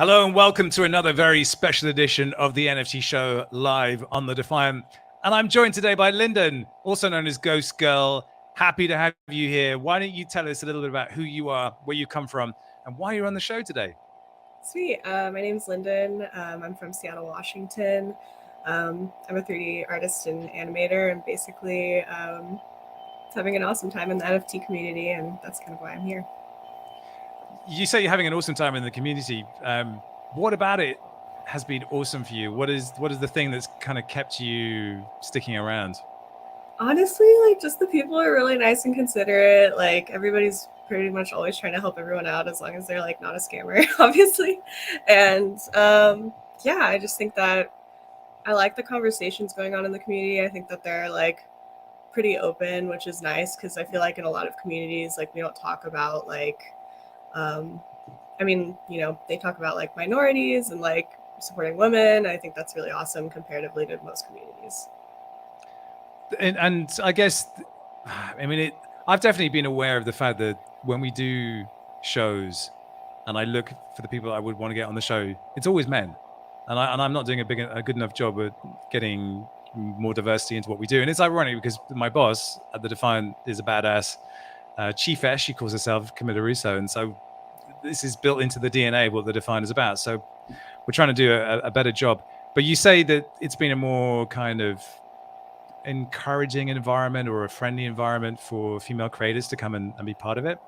Hello and welcome to another very special edition of the NFT show live on the Defiant. And I'm joined today by Lyndon, also known as Ghost Girl. Happy to have you here. Why don't you tell us a little bit about who you are, where you come from, and why you're on the show today? Sweet. My name's Lyndon. I'm from Seattle, Washington. I'm a 3D artist and animator, and basically having an awesome time in the NFT community, and that's kind of why I'm here. You say you're having an awesome time in the community. What about it has been awesome for you? What is the thing that's kind of kept you sticking around? Honestly, like, just the people are really nice and considerate. Like, everybody's pretty much always trying to help everyone out as long as they're like not a scammer, obviously. And yeah, I just think that I like the conversations going on in the community. I think that they're like pretty open, which is nice because I feel like in a lot of communities, like, we don't talk about like I mean, you know, they talk about like minorities and like supporting women. I think that's really awesome comparatively to most communities. And I guess, I mean, I've definitely been aware of the fact that when we do shows and I look for the people I would want to get on the show, it's always men. And I'm not doing a good enough job at getting more diversity into what we do. And it's ironic because my boss at the Defiant is a badass chiefess. She calls herself Camilla Russo. And so this is built into the DNA of what the Defiant is about. So we're trying to do a better job. But you say that it's been a more kind of encouraging environment or a friendly environment for female creators to come and be part of it?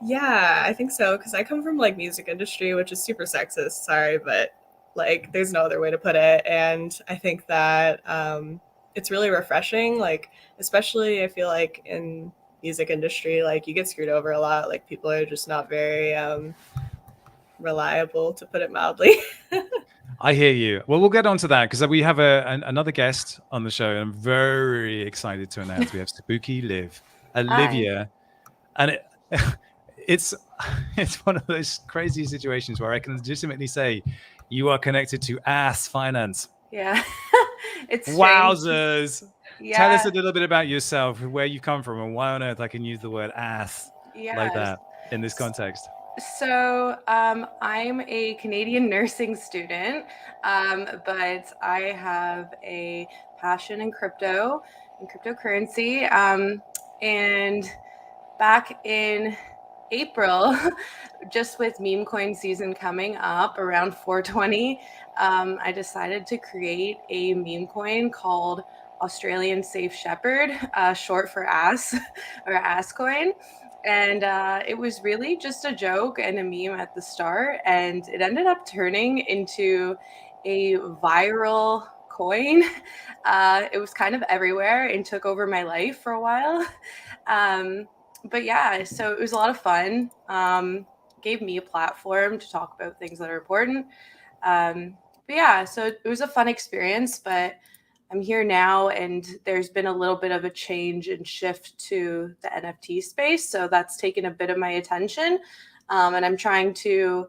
Yeah, I think so. Because I come from like music industry, which is super sexist. Sorry, but like there's no other way to put it. And I think that it's really refreshing. Like, especially I feel like in music industry, like you get screwed over a lot. Like people are just not very reliable, to put it mildly. I hear you. Well, we'll get on to that because we have another guest on the show. I'm very excited to announce we have Spooky Liv, Olivia. Hi. And it's one of those crazy situations where I can legitimately say you are connected to ass finance. Yeah. It's wowzers. Yeah. Tell us a little bit about yourself, where you come from, and why on earth I can use the word ass like that in this context. So I'm a Canadian nursing student, but I have a passion in crypto and cryptocurrency. And back in April, just with meme coin season coming up around 420, I decided to create a meme coin called Australian Safe Shepherd, short for ass or ass coin. And it was really just a joke and a meme at the start, and it ended up turning into a viral coin. It was kind of everywhere and took over my life for a while. But yeah, so it was a lot of fun. Gave me a platform to talk about things that are important. But yeah, so it was a fun experience, but I'm here now, and there's been a little bit of a change and shift to the NFT space. So that's taken a bit of my attention. And I'm trying to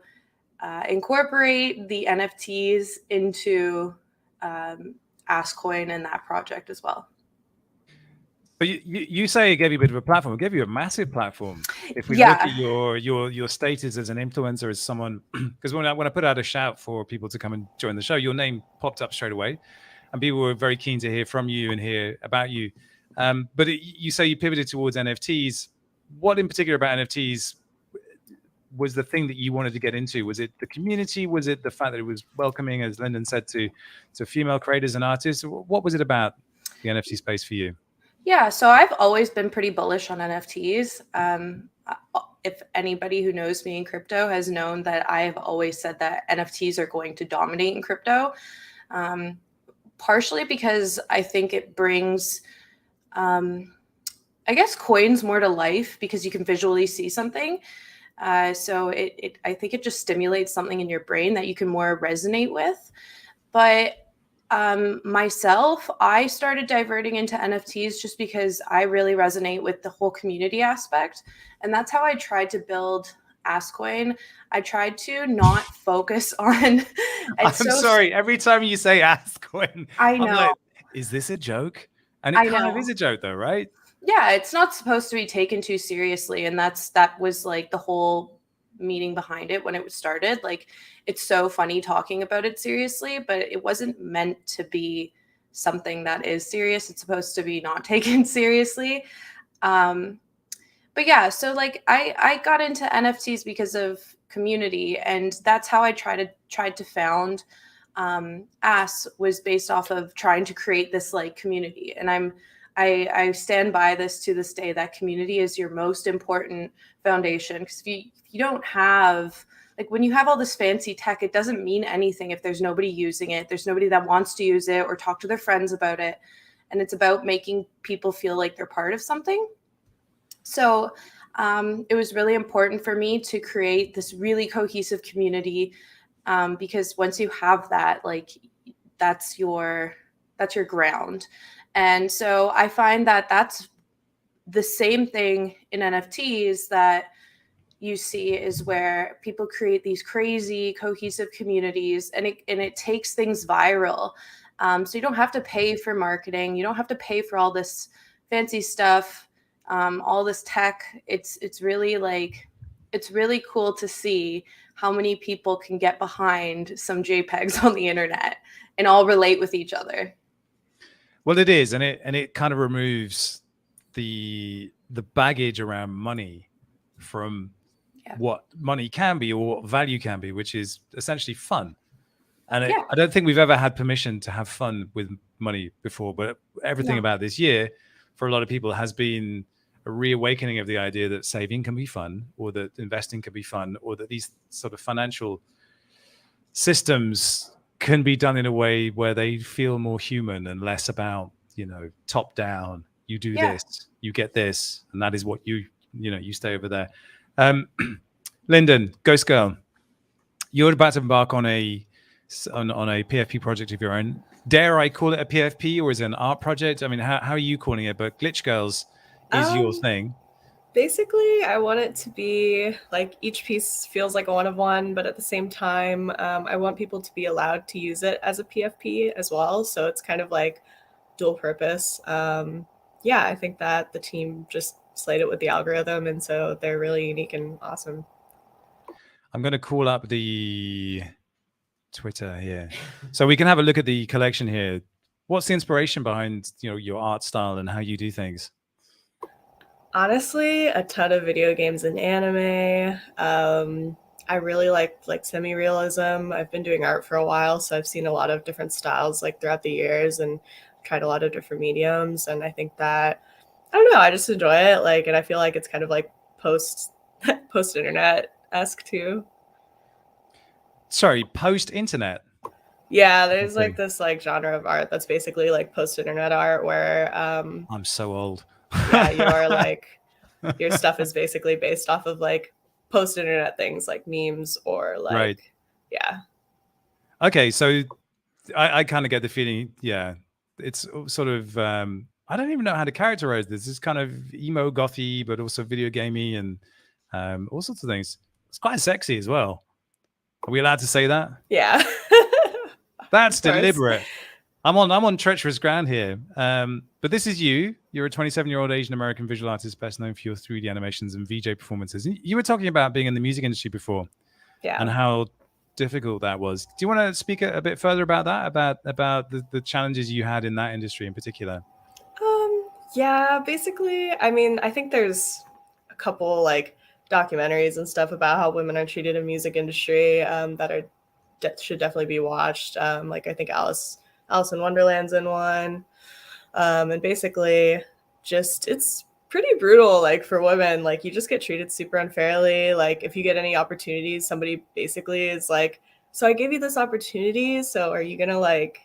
incorporate the NFTs into AskCoin and that project as well. But you say it gave you a bit of a platform. It gave you a massive platform. If we look at your status as an influencer, as someone, because when I put out a shout for people to come and join the show, your name popped up straight away. And people were very keen to hear from you and hear about you. But you say you pivoted towards NFTs. What in particular about NFTs was the thing that you wanted to get into? Was it the community? Was it the fact that it was welcoming, as Lyndon said, to female creators and artists? What was it about the NFT space for you? Yeah, so I've always been pretty bullish on NFTs. If anybody who knows me in crypto has known that I've always said that NFTs are going to dominate in crypto. Partially because I think it brings, I guess, coins more to life because you can visually see something. So I think it just stimulates something in your brain that you can more resonate with. But myself, I started diverting into NFTs just because I really resonate with the whole community aspect. And that's how I tried to build AskCoin. I tried to not focus on. I'm sorry. Every time you say AskCoin, I know. I'm like, is this a joke? And it kind of is a joke, though, right? Yeah, it's not supposed to be taken too seriously, and that was like the whole meaning behind it when it started. Like, it's so funny talking about it seriously, but it wasn't meant to be something that is serious. It's supposed to be not taken seriously. But yeah, so like I got into NFTs because of community, and that's how I tried to found Ass, was based off of trying to create this like community. And I stand by this to this day, that community is your most important foundation. Because if you don't have, like, when you have all this fancy tech, it doesn't mean anything if there's nobody using it. There's nobody that wants to use it or talk to their friends about it. And it's about making people feel like they're part of something. So it was really important for me to create this really cohesive community, because once you have that, like, that's your ground. And so I find that that's the same thing in NFTs that you see, is where people create these crazy cohesive communities, and it takes things viral. So you don't have to pay for marketing. You don't have to pay for all this fancy stuff, all this tech. It's really cool to see how many people can get behind some JPEGs on the internet and all relate with each other. Well, it is, and it kind of removes the baggage around money from what money can be or what value can be, which is essentially fun. And I don't think we've ever had permission to have fun with money before, but everything about this year for a lot of people has been a reawakening of the idea that saving can be fun, or that investing can be fun, or that these sort of financial systems can be done in a way where they feel more human and less about, top down. You do this, you get this, and that is what you stay over there. Lyndon, Ghost Girl, you're about to embark on a PFP project of your own. Dare I call it a PFP, or is it an art project? I mean, how are you calling it? But Glitch Girls is your thing. Basically, I want it to be like each piece feels like a one of one, but at the same time, I want people to be allowed to use it as a PFP as well. So it's kind of like dual purpose. I think that the team just slayed it with the algorithm, and so they're really unique and awesome. I'm going to call up the Twitter here so we can have a look at the collection here. What's the inspiration behind your art style and how you do things? Honestly, a ton of video games and anime. I really like semi-realism. I've been doing art for a while, so I've seen a lot of different styles like throughout the years and tried a lot of different mediums. And I think that, I don't know, I just enjoy it. Like, and I feel like it's kind of like post-internet-esque too. Sorry, post-internet? Yeah, there's like this like genre of art that's basically like post-internet art where I'm so old. Yeah, you're like your stuff is basically based off of like post-internet things like memes or like Okay, so I kind of get the feeling, it's sort of I don't even know how to characterize this. It's kind of emo gothy, but also video gamey and all sorts of things. It's quite sexy as well. Are we allowed to say that? Yeah. That's deliberate. I'm on treacherous ground here. But this is you. You're a 27-year-old Asian American visual artist, best known for your 3D animations and VJ performances. You were talking about being in the music industry before, and how difficult that was. Do you want to speak a bit further about that? About the challenges you had in that industry in particular? Yeah, basically, I mean, I think there's a couple like documentaries and stuff about how women are treated in music industry that should definitely be watched. Like I think Alice in Wonderland's in one. And basically just it's pretty brutal, like for women. Like you just get treated super unfairly. Like if you get any opportunities, somebody basically is like, so I gave you this opportunity, so are you gonna like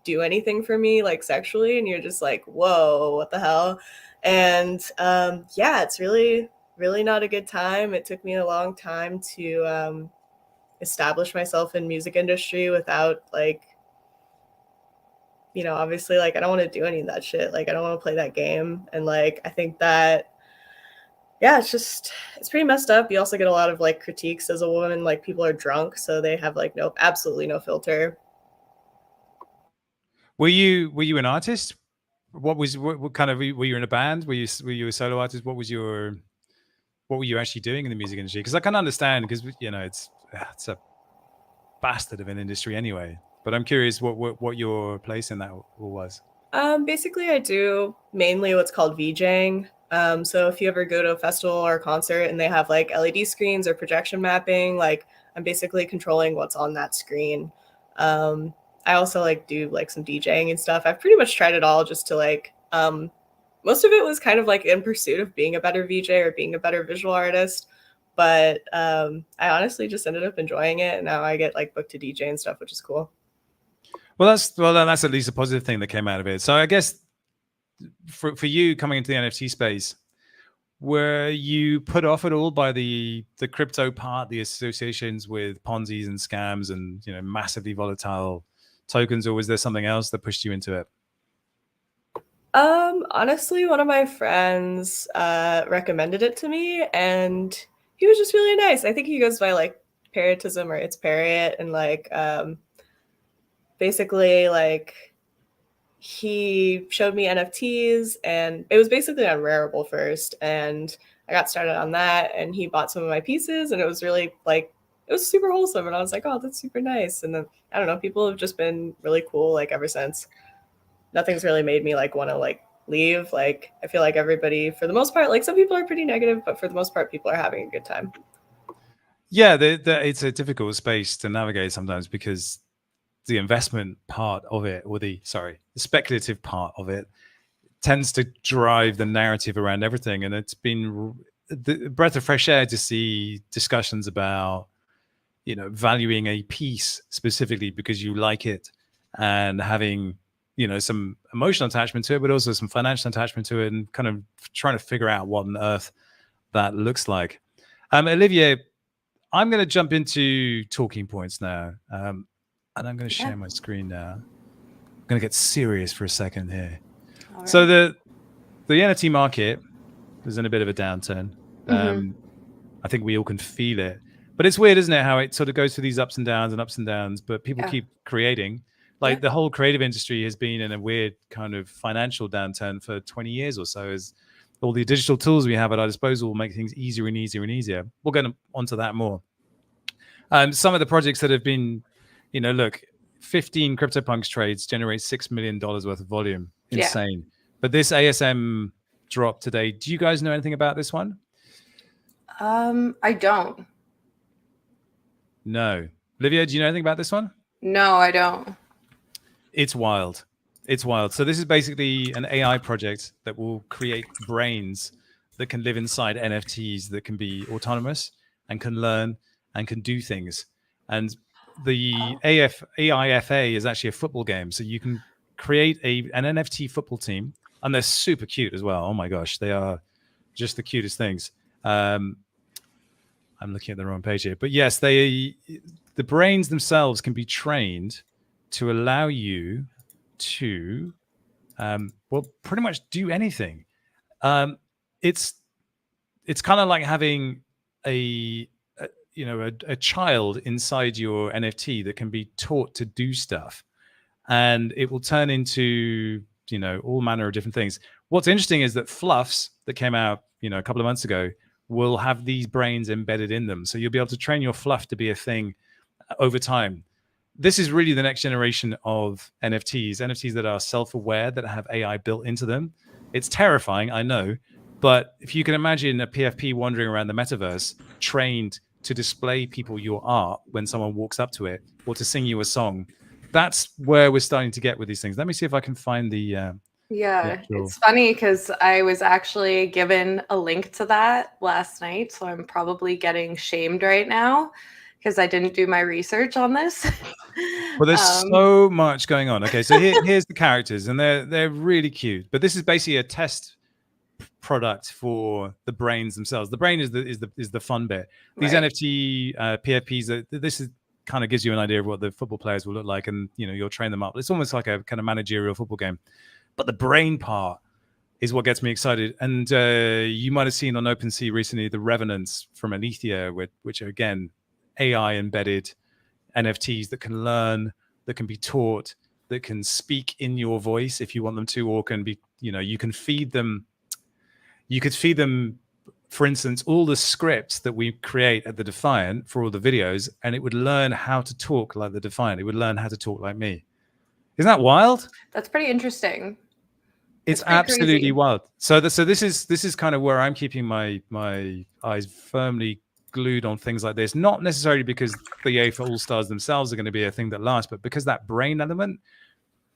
do anything for me like sexually? And you're just like, whoa, what the hell? And it's really not a good time. It took me a long time to establish myself in music industry without like, obviously like I don't want to do any of that shit. Like I don't want to play that game. And like I think that it's pretty messed up. You also get a lot of like critiques as a woman. Like people are drunk, so they have like absolutely no filter. Were you an artist? What kind of, were you in a band? Were you a solo artist? What was your what were you actually doing in the music industry? Because I can understand, because it's a bastard of an industry anyway. But I'm curious what your place in that was. Basically, I do mainly what's called VJing. So if you ever go to a festival or a concert and they have like LED screens or projection mapping, like I'm basically controlling what's on that screen. I also like do like some DJing and stuff. I've pretty much tried it all just to like, most of it was kind of like in pursuit of being a better VJ or being a better visual artist. But I honestly just ended up enjoying it. And now I get like booked to DJ and stuff, which is cool. Well, that's at least a positive thing that came out of it. So I guess for you coming into the NFT space, were you put off at all by the crypto part, the associations with Ponzi's and scams and massively volatile tokens, or was there something else that pushed you into it? Honestly, one of my friends recommended it to me, and he was just really nice. I think he goes by like Parrotism or It's Parrot, and like basically like he showed me NFTs, and it was basically on Reusable first, and I got started on that, and he bought some of my pieces, and it was really like it was super wholesome, and I was like, oh, that's super nice. And then I don't know, people have just been really cool like ever since. Nothing's really made me like want to like leave. Like I feel like everybody, for the most part, like some people are pretty negative, but for the most part, people are having a good time. Yeah, it's a difficult space to navigate sometimes, because the investment part of it, or the speculative part of it, tends to drive the narrative around everything. And it's been the breath of fresh air to see discussions about valuing a piece specifically because you like it, and having some emotional attachment to it, but also some financial attachment to it, and kind of trying to figure out what on earth that looks like. Olivier, I'm going to jump into talking points now, and I'm going to share my screen now. I'm going to get serious for a second here. Right. So the NFT market is in a bit of a downturn. I think we all can feel it, but it's weird, isn't it, how it sort of goes through these ups and downs, but people keep creating. Like the whole creative industry has been in a weird kind of financial downturn for 20 years or so, as all the digital tools we have at our disposal will make things easier and easier and easier. We'll get onto that more. Some of the projects that have been, look, 15 CryptoPunks trades generate $6 million worth of volume. Insane. But this ASM drop today, do you guys know anything about this one? I don't. No. Olivia, do you know anything about this one? No, I don't. It's wild. It's wild. So this is basically an AI project that will create brains that can live inside NFTs, that can be autonomous and can learn and can do things. And the AIFA is actually a football game. So you can create an NFT football team, and they're super cute as well. Oh my gosh, they are just the cutest things. I'm looking at the wrong page here, but yes, the brains themselves can be trained to allow you to, pretty much do anything. It's kind of like having a child inside your NFT that can be taught to do stuff, and it will turn into all manner of different things. What's interesting is that Fluffs that came out a couple of months ago will have these brains embedded in them, so you'll be able to train your Fluff to be a thing over time. This is really the next generation of NFTs that are self-aware, that have AI built into them. It's terrifying, I know, but if you can imagine a PFP wandering around the metaverse, trained to display people your art when someone walks up to it, or to sing you a song, that's where we're starting to get with these things. Let me see if I can find the... it's funny because I was actually given a link to that last night, so I'm probably getting shamed right now because I didn't do my research on this. Well, there's so much going on. Okay, so here's the characters, and they're really cute. But this is basically a test product for the brains themselves. The brain is the fun bit. These NFT PFPs, this is kind of gives you an idea of what the football players will look like, and you'll train them up. It's almost like a kind of managerial football game. But the brain part is what gets me excited. And you might have seen on OpenC recently the Revenants from Alethea, which are again AI embedded NFTs that can learn, that can be taught, that can speak in your voice if you want them to, or can be, you can feed them. You could feed them for instance, all the scripts that we create at the Defiant for all the videos, and it would learn how to talk like the Defiant. It would learn how to talk like me. Isn't that wild? That's pretty interesting. It's pretty absolutely crazy. wild. So this is kind of where I'm keeping my eyes firmly glued on things like this. Not necessarily because the AFA All Stars themselves are going to be a thing that lasts, but because that brain element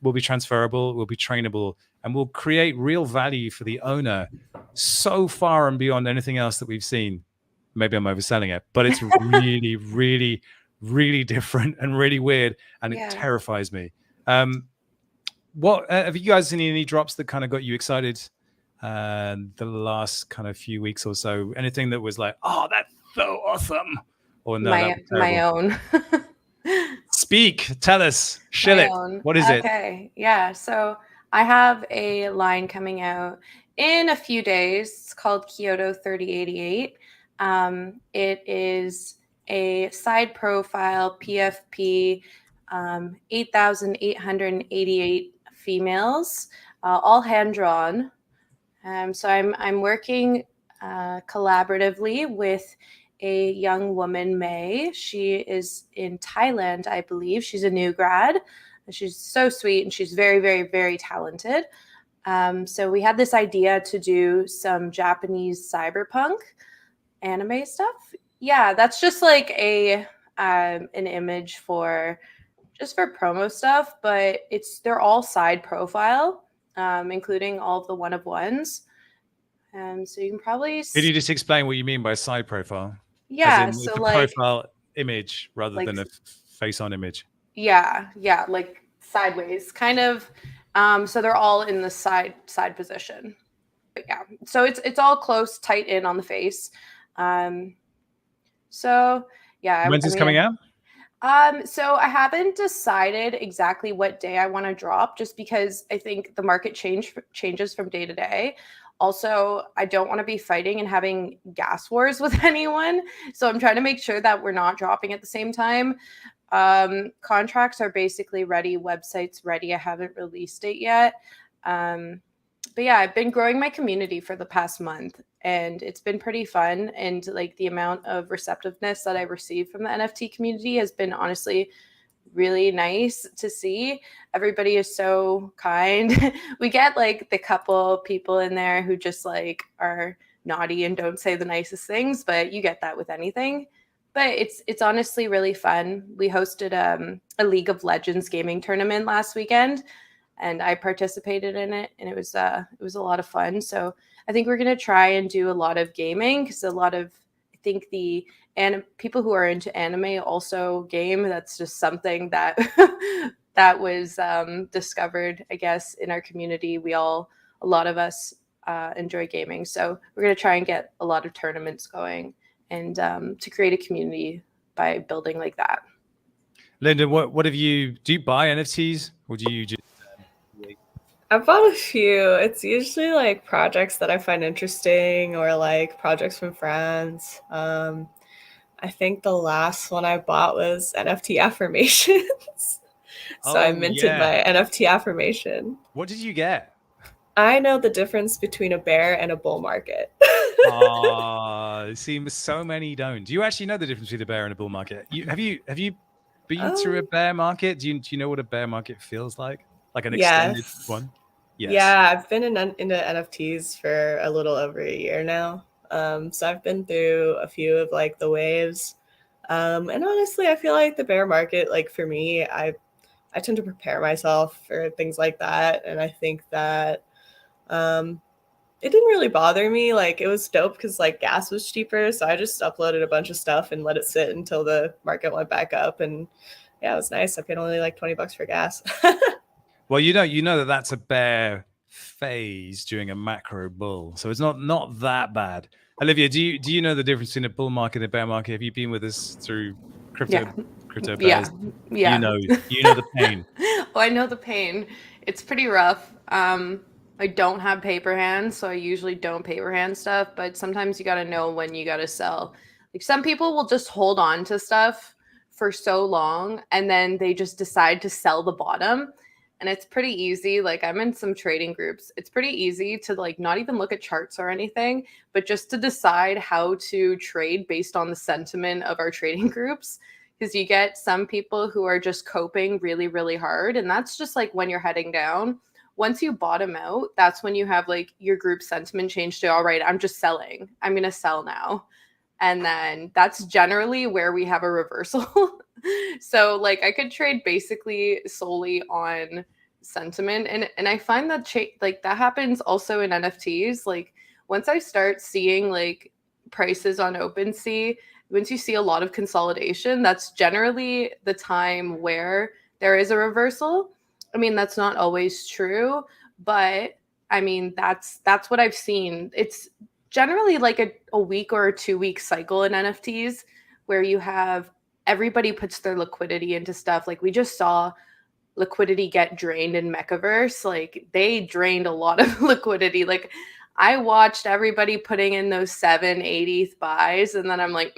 will be transferable, will be trainable, and will create real value for the owner so far and beyond anything else that we've seen. Maybe I'm overselling it, but it's really, really, really different and really weird, and it terrifies me. What have you guys seen any drops that kind of got you excited the last kind of few weeks or so? Anything that was like, oh, that's so awesome, or no, my own. Speak, tell us, shill it. What is it? Okay, yeah. So I have a line coming out in a few days. It's called Kyoto 3088. It is a side profile PFP, 8,888 females, all hand drawn. So I'm working collaboratively with a young woman, May. She is in Thailand, I believe. She's a new grad. She's so sweet, and she's very, very, very talented. So we had this idea to do some Japanese cyberpunk anime stuff. Yeah, that's just like an image for promo stuff, but they're all side profile, including all of the one of ones. So you can probably. Could you just explain what you mean by side profile? Yeah, so like profile image rather than a face-on image. Yeah, like sideways, kind of. So they're all in the side position. But yeah, so it's all close, tight in on the face. So yeah. When's this coming out? So I haven't decided exactly what day I want to drop, just because I think the market changes from day to day. Also, I don't want to be fighting and having gas wars with anyone. So I'm trying to make sure that we're not dropping at the same time. Contracts are basically ready. Website's ready. I haven't released it yet. But yeah, I've been growing my community for the past month, and it's been pretty fun. And like the amount of receptiveness that I received from the NFT community has been honestly really nice to see. Everybody is so kind. We get like the couple people in there who just like are naughty and don't say the nicest things, but you get that with anything. But it's honestly really fun. We hosted a League of Legends gaming tournament last weekend, and I participated in it, and it was a lot of fun. So I think we're gonna try and do a lot of gaming, because I think people who are into anime also game. That's just something that that was discovered, I guess, in our community. A lot of us enjoy gaming, so we're gonna try and get a lot of tournaments going, and to create a community by building like that. Linda, what have you? Do you buy NFTs, or do you just? I've bought a few. It's usually like projects that I find interesting, or like projects from friends. I think the last one I bought was NFT affirmations. So I minted my NFT affirmation. What did you get? I know the difference between a bear and a bull market. It seems so many don't. Do you actually know the difference between a bear and a bull market? Have you been through a bear market? Do you know what a bear market feels like? Like an extended one? Yes. Yeah, I've been into NFTs for a little over a year now. So I've been through a few of like the waves. And honestly, I feel like the bear market, like for me, I tend to prepare myself for things like that. And I think that it didn't really bother me. Like it was dope because like gas was cheaper. So I just uploaded a bunch of stuff and let it sit until the market went back up. And yeah, it was nice. I paid only like $20 for gas. Well, you know that's a bear phase during a macro bull, so it's not that bad. Olivia, do you know the difference between a bull market and a bear market? Have you been with us through crypto bears? Yeah. You know the pain. Well, I know the pain. It's pretty rough. I don't have paper hands, so I usually don't paper hand stuff, but sometimes you got to know when you got to sell. Like some people will just hold on to stuff for so long, and then they just decide to sell the bottom. and it's pretty easy. Like I'm in some trading groups. It's pretty easy to like not even look at charts or anything, but just to decide how to trade based on the sentiment of our trading groups. Because you get some people who are just coping really, really hard. And that's just like when you're heading down. Once you bottom out, that's when you have like your group sentiment change to, all right, I'm just selling. I'm going to sell now. And then that's generally where we have a reversal. So like I could trade basically solely on sentiment. And I find that like that happens also in NFTs. Like once I start seeing like prices on OpenC, once you see a lot of consolidation, that's generally the time where there is a reversal. I mean, that's not always true, but I mean, that's what I've seen. It's generally like a week or a 2 week cycle in NFTs where you have everybody puts their liquidity into stuff. Like we just saw liquidity get drained in Mechaverse. Like they drained a lot of liquidity. Like I watched everybody putting in those 7, 8 ETH buys, and then I'm like,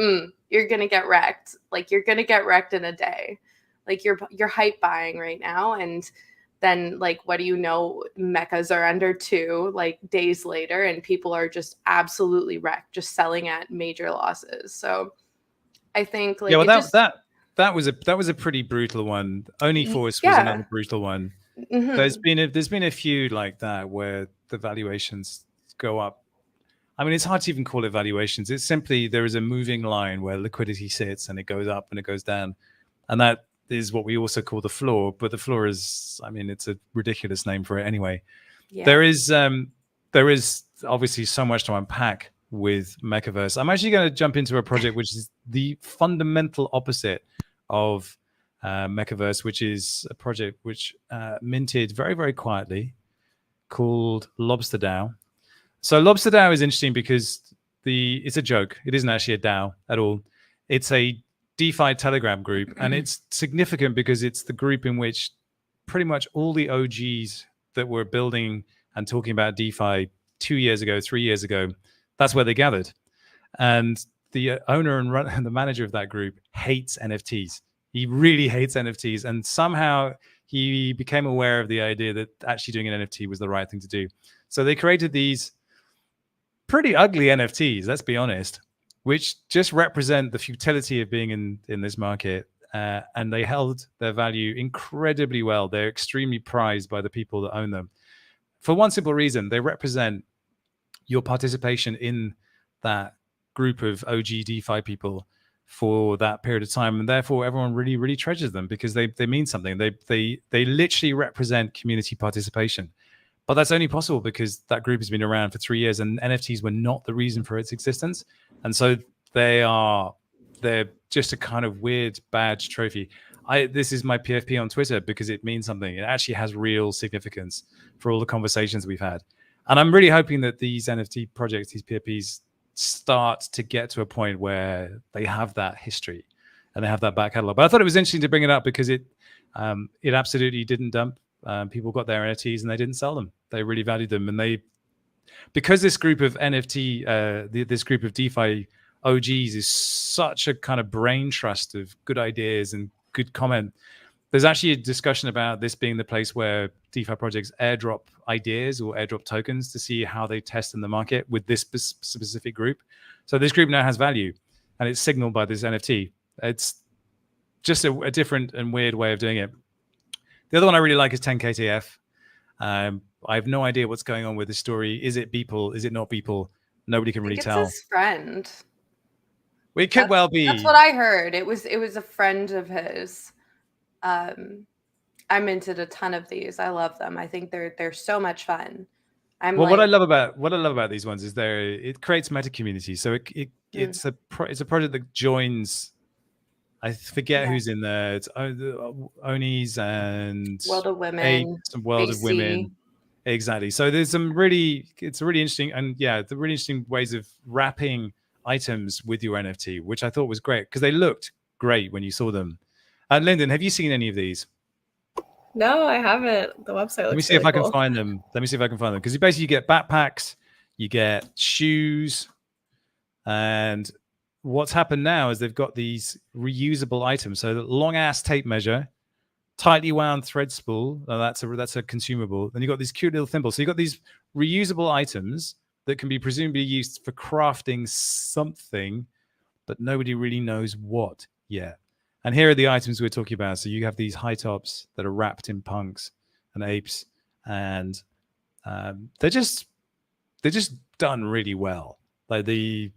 you're gonna get wrecked. Like you're gonna get wrecked in a day. Like you're hype buying right now, and then like what do you know? Mechas are under 2 like days later, and people are just absolutely wrecked, just selling at major losses. So I think like that was a pretty brutal one. Only Force was another brutal one. Mm-hmm. There's been a few like that where the valuations go up. I mean, it's hard to even call it valuations. It's simply there is a moving line where liquidity sits and it goes up and it goes down, and that is what we also call the floor. But the floor is, I mean, it's a ridiculous name for it anyway. Yeah. There is obviously so much to unpack with Mechaverse. I'm actually going to jump into a project which is the fundamental opposite of Mechaverse, which is a project which minted very, very quietly called Lobster DAO. So Lobster DAO is interesting because it's a joke. It isn't actually a DAO at all. It's a DeFi Telegram group, and it's significant because it's the group in which pretty much all the OGs that were building and talking about DeFi 2 years ago, 3 years ago, that's where they gathered. And the owner and the manager of that group hates NFTs. He really hates NFTs, and somehow he became aware of the idea that actually doing an NFT was the right thing to do. So they created these pretty ugly NFTs, let's be honest, which just represent the futility of being in this market. And they held their value incredibly well. They're extremely prized by the people that own them. For one simple reason, they represent your participation in that group of OG DeFi people for that period of time. And therefore, everyone really, really treasures them because they mean something. They literally represent community participation. But that's only possible because that group has been around for 3 years and NFTs were not the reason for its existence. And so they're just a kind of weird badge trophy. This is my PFP on Twitter because it means something. It actually has real significance for all the conversations we've had. And I'm really hoping that these NFT projects, these PFPs, start to get to a point where they have that history and they have that back catalog. But I thought it was interesting to bring it up because it absolutely didn't dump. People got their NFTs and they didn't sell them. They really valued them, and because this group of this group of DeFi OGs is such a kind of brain trust of good ideas and good comment. There's actually a discussion about this being the place where DeFi projects airdrop ideas or airdrop tokens to see how they test in the market with this specific group. So this group now has value, and it's signaled by this NFT. It's just a different and weird way of doing it. The other one I really like is 10KTF. I have no idea what's going on with this story. Is it Beeple? Is it not Beeple? Nobody can really tell. It's his friend. Well, it could well be. That's what I heard. It was a friend of his. I minted a ton of these. I love them. I think they're so much fun. What I love about these ones is it creates meta community. So it's a project that joins. I forget who's in there. It's Onis and World of Women. Some World of Women. Exactly. So there's it's really interesting, and the really interesting ways of wrapping items with your NFT, which I thought was great because they looked great when you saw them. And Lyndon, have you seen any of these? No, I haven't. The website looks Let me see really if I can cool. find them. Because basically you get backpacks, you get shoes, and what's happened now is they've got these reusable items. So the long ass tape measure tightly wound thread spool. That's a consumable. Then you got these cute little thimbles. So you got these reusable items that can be presumably used for crafting something, but nobody really knows what yet. And here are the items we're talking about. So you have these high tops that are wrapped in punks and apes, and they're just done really well. Like the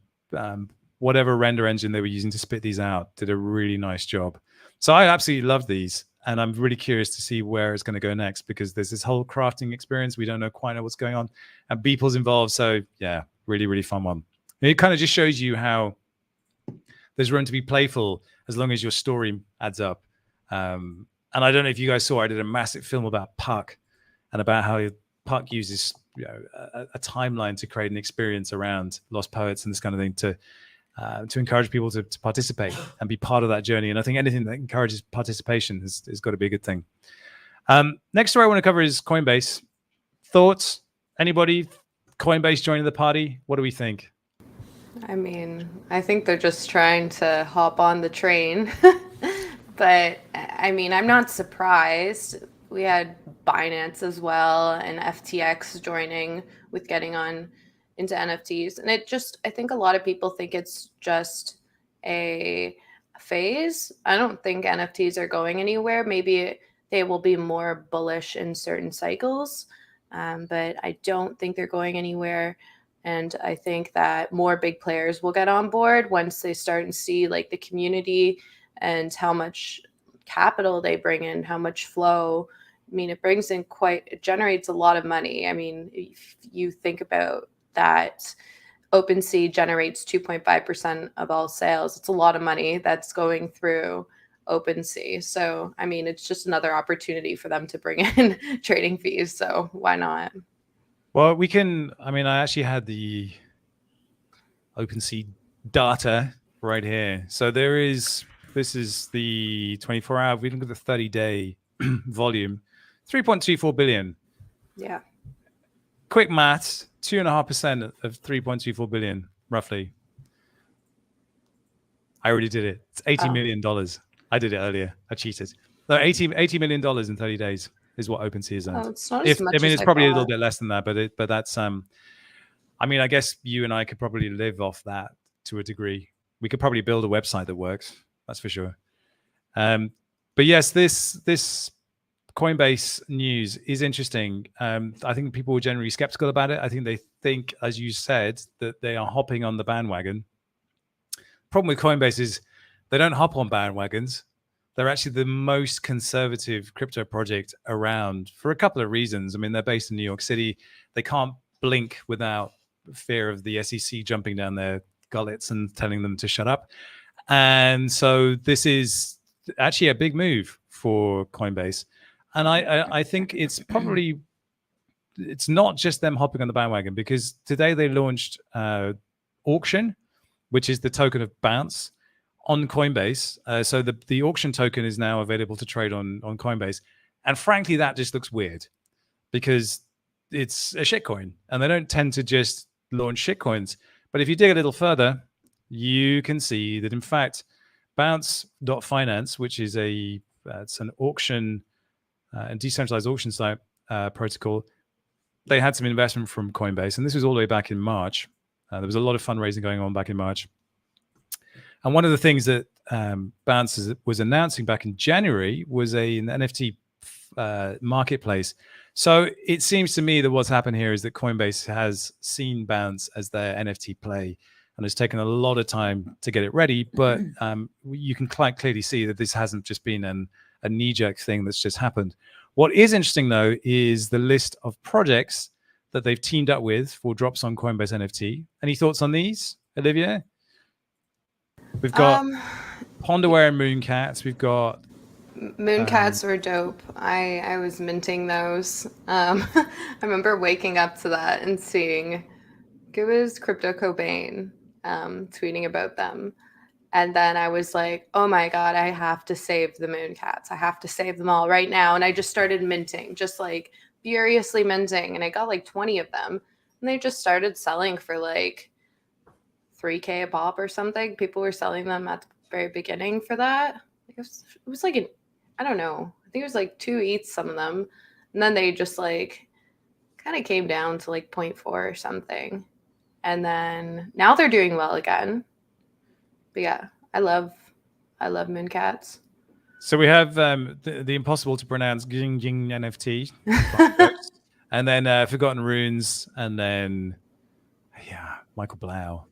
whatever render engine they were using to spit these out did a really nice job. So I absolutely love these, and I'm really curious to see where it's going to go next, because there's this whole crafting experience. We don't quite know what's going on, and Beeple's involved. So yeah, really, really fun one. And it kind of just shows you how there's room to be playful as long as your story adds up. And I don't know if you guys saw, I did a massive film about Puck and about how Puck uses a timeline to create an experience around Lost Poets and this kind of thing to encourage people to participate and be part of that journey. And I think anything that encourages participation has got to be a good thing. Next story I want to cover is Coinbase. Thoughts? Anybody? Coinbase joining the party? What do we think? I mean, I think they're just trying to hop on the train. But I mean, I'm not surprised. We had Binance as well and FTX joining with getting on into NFTs. And I think a lot of people think it's just a phase. I don't think NFTs are going anywhere. Maybe they will be more bullish in certain cycles, but I don't think they're going anywhere. And I think that more big players will get on board once they start and see like the community and how much capital they bring in, how much flow. I mean, it generates a lot of money. I mean, if you think about that, OpenC generates 2.5% of all sales. It's a lot of money that's going through OpenC. So, I mean, it's just another opportunity for them to bring in trading fees. So why not? Well, I actually had the OpenC data right here. So this is the 24-hour, we look at the 30-day volume, 3.24 billion. Yeah. Quick maths, 2.5% of 3.24 billion, roughly. I already did it. It's $80 million. I did it earlier. I cheated. No, $80 million in 30 days is what OpenSea is at. It's not as much as it's I probably thought. a little bit less than that, but that's I mean, I guess you and I could probably live off that to a degree. We could probably build a website that works. That's for sure. But yes, this Coinbase news is interesting. I think people were generally skeptical about it. I think they think, as you said, that they are hopping on the bandwagon. Problem with Coinbase is they don't hop on bandwagons. They're actually the most conservative crypto project around for a couple of reasons. I mean, they're based in New York City. They can't blink without fear of the SEC jumping down their gullets and telling them to shut up. And so this is actually a big move for Coinbase. And I think it's not just them hopping on the bandwagon, because today they launched Auction, which is the token of Bounce, on Coinbase. So the auction token is now available to trade on Coinbase. And frankly, that just looks weird because it's a shitcoin and they don't tend to just launch shitcoins. But if you dig a little further, you can see that in fact, Bounce.finance, which is it's an auction and decentralized auction site protocol, they had some investment from Coinbase. And this was all the way back in March. There was a lot of fundraising going on back in March. And one of the things that Bounce was announcing back in January was an NFT marketplace. So it seems to me that what's happened here is that Coinbase has seen Bounce as their NFT play and has taken a lot of time to get it ready. But you can quite clearly see that this hasn't just been a knee-jerk thing that's just happened. What is interesting, though, is the list of projects that they've teamed up with for drops on Coinbase NFT. Any thoughts on these, Olivia? We've got Ponderware and Mooncats. We've got Mooncats were dope. I was minting those. I remember waking up to that and seeing it was Crypto Cobain tweeting about them. And then I was like, oh my God, I have to save the Mooncats. I have to save them all right now. And I just started minting, just like furiously minting. And I got like 20 of them. And they just started selling for like $3K a pop or something. People were selling them at the very beginning for that. It was like I don't know. think it was like 2 ETH, some of them, and then they just like kind of came down to like 0.4 or something, and then now they're doing well again. But yeah, I love Mooncats. So we have the impossible to pronounce Jing Jing NFT, and then Forgotten Runes, and then Michael Blau.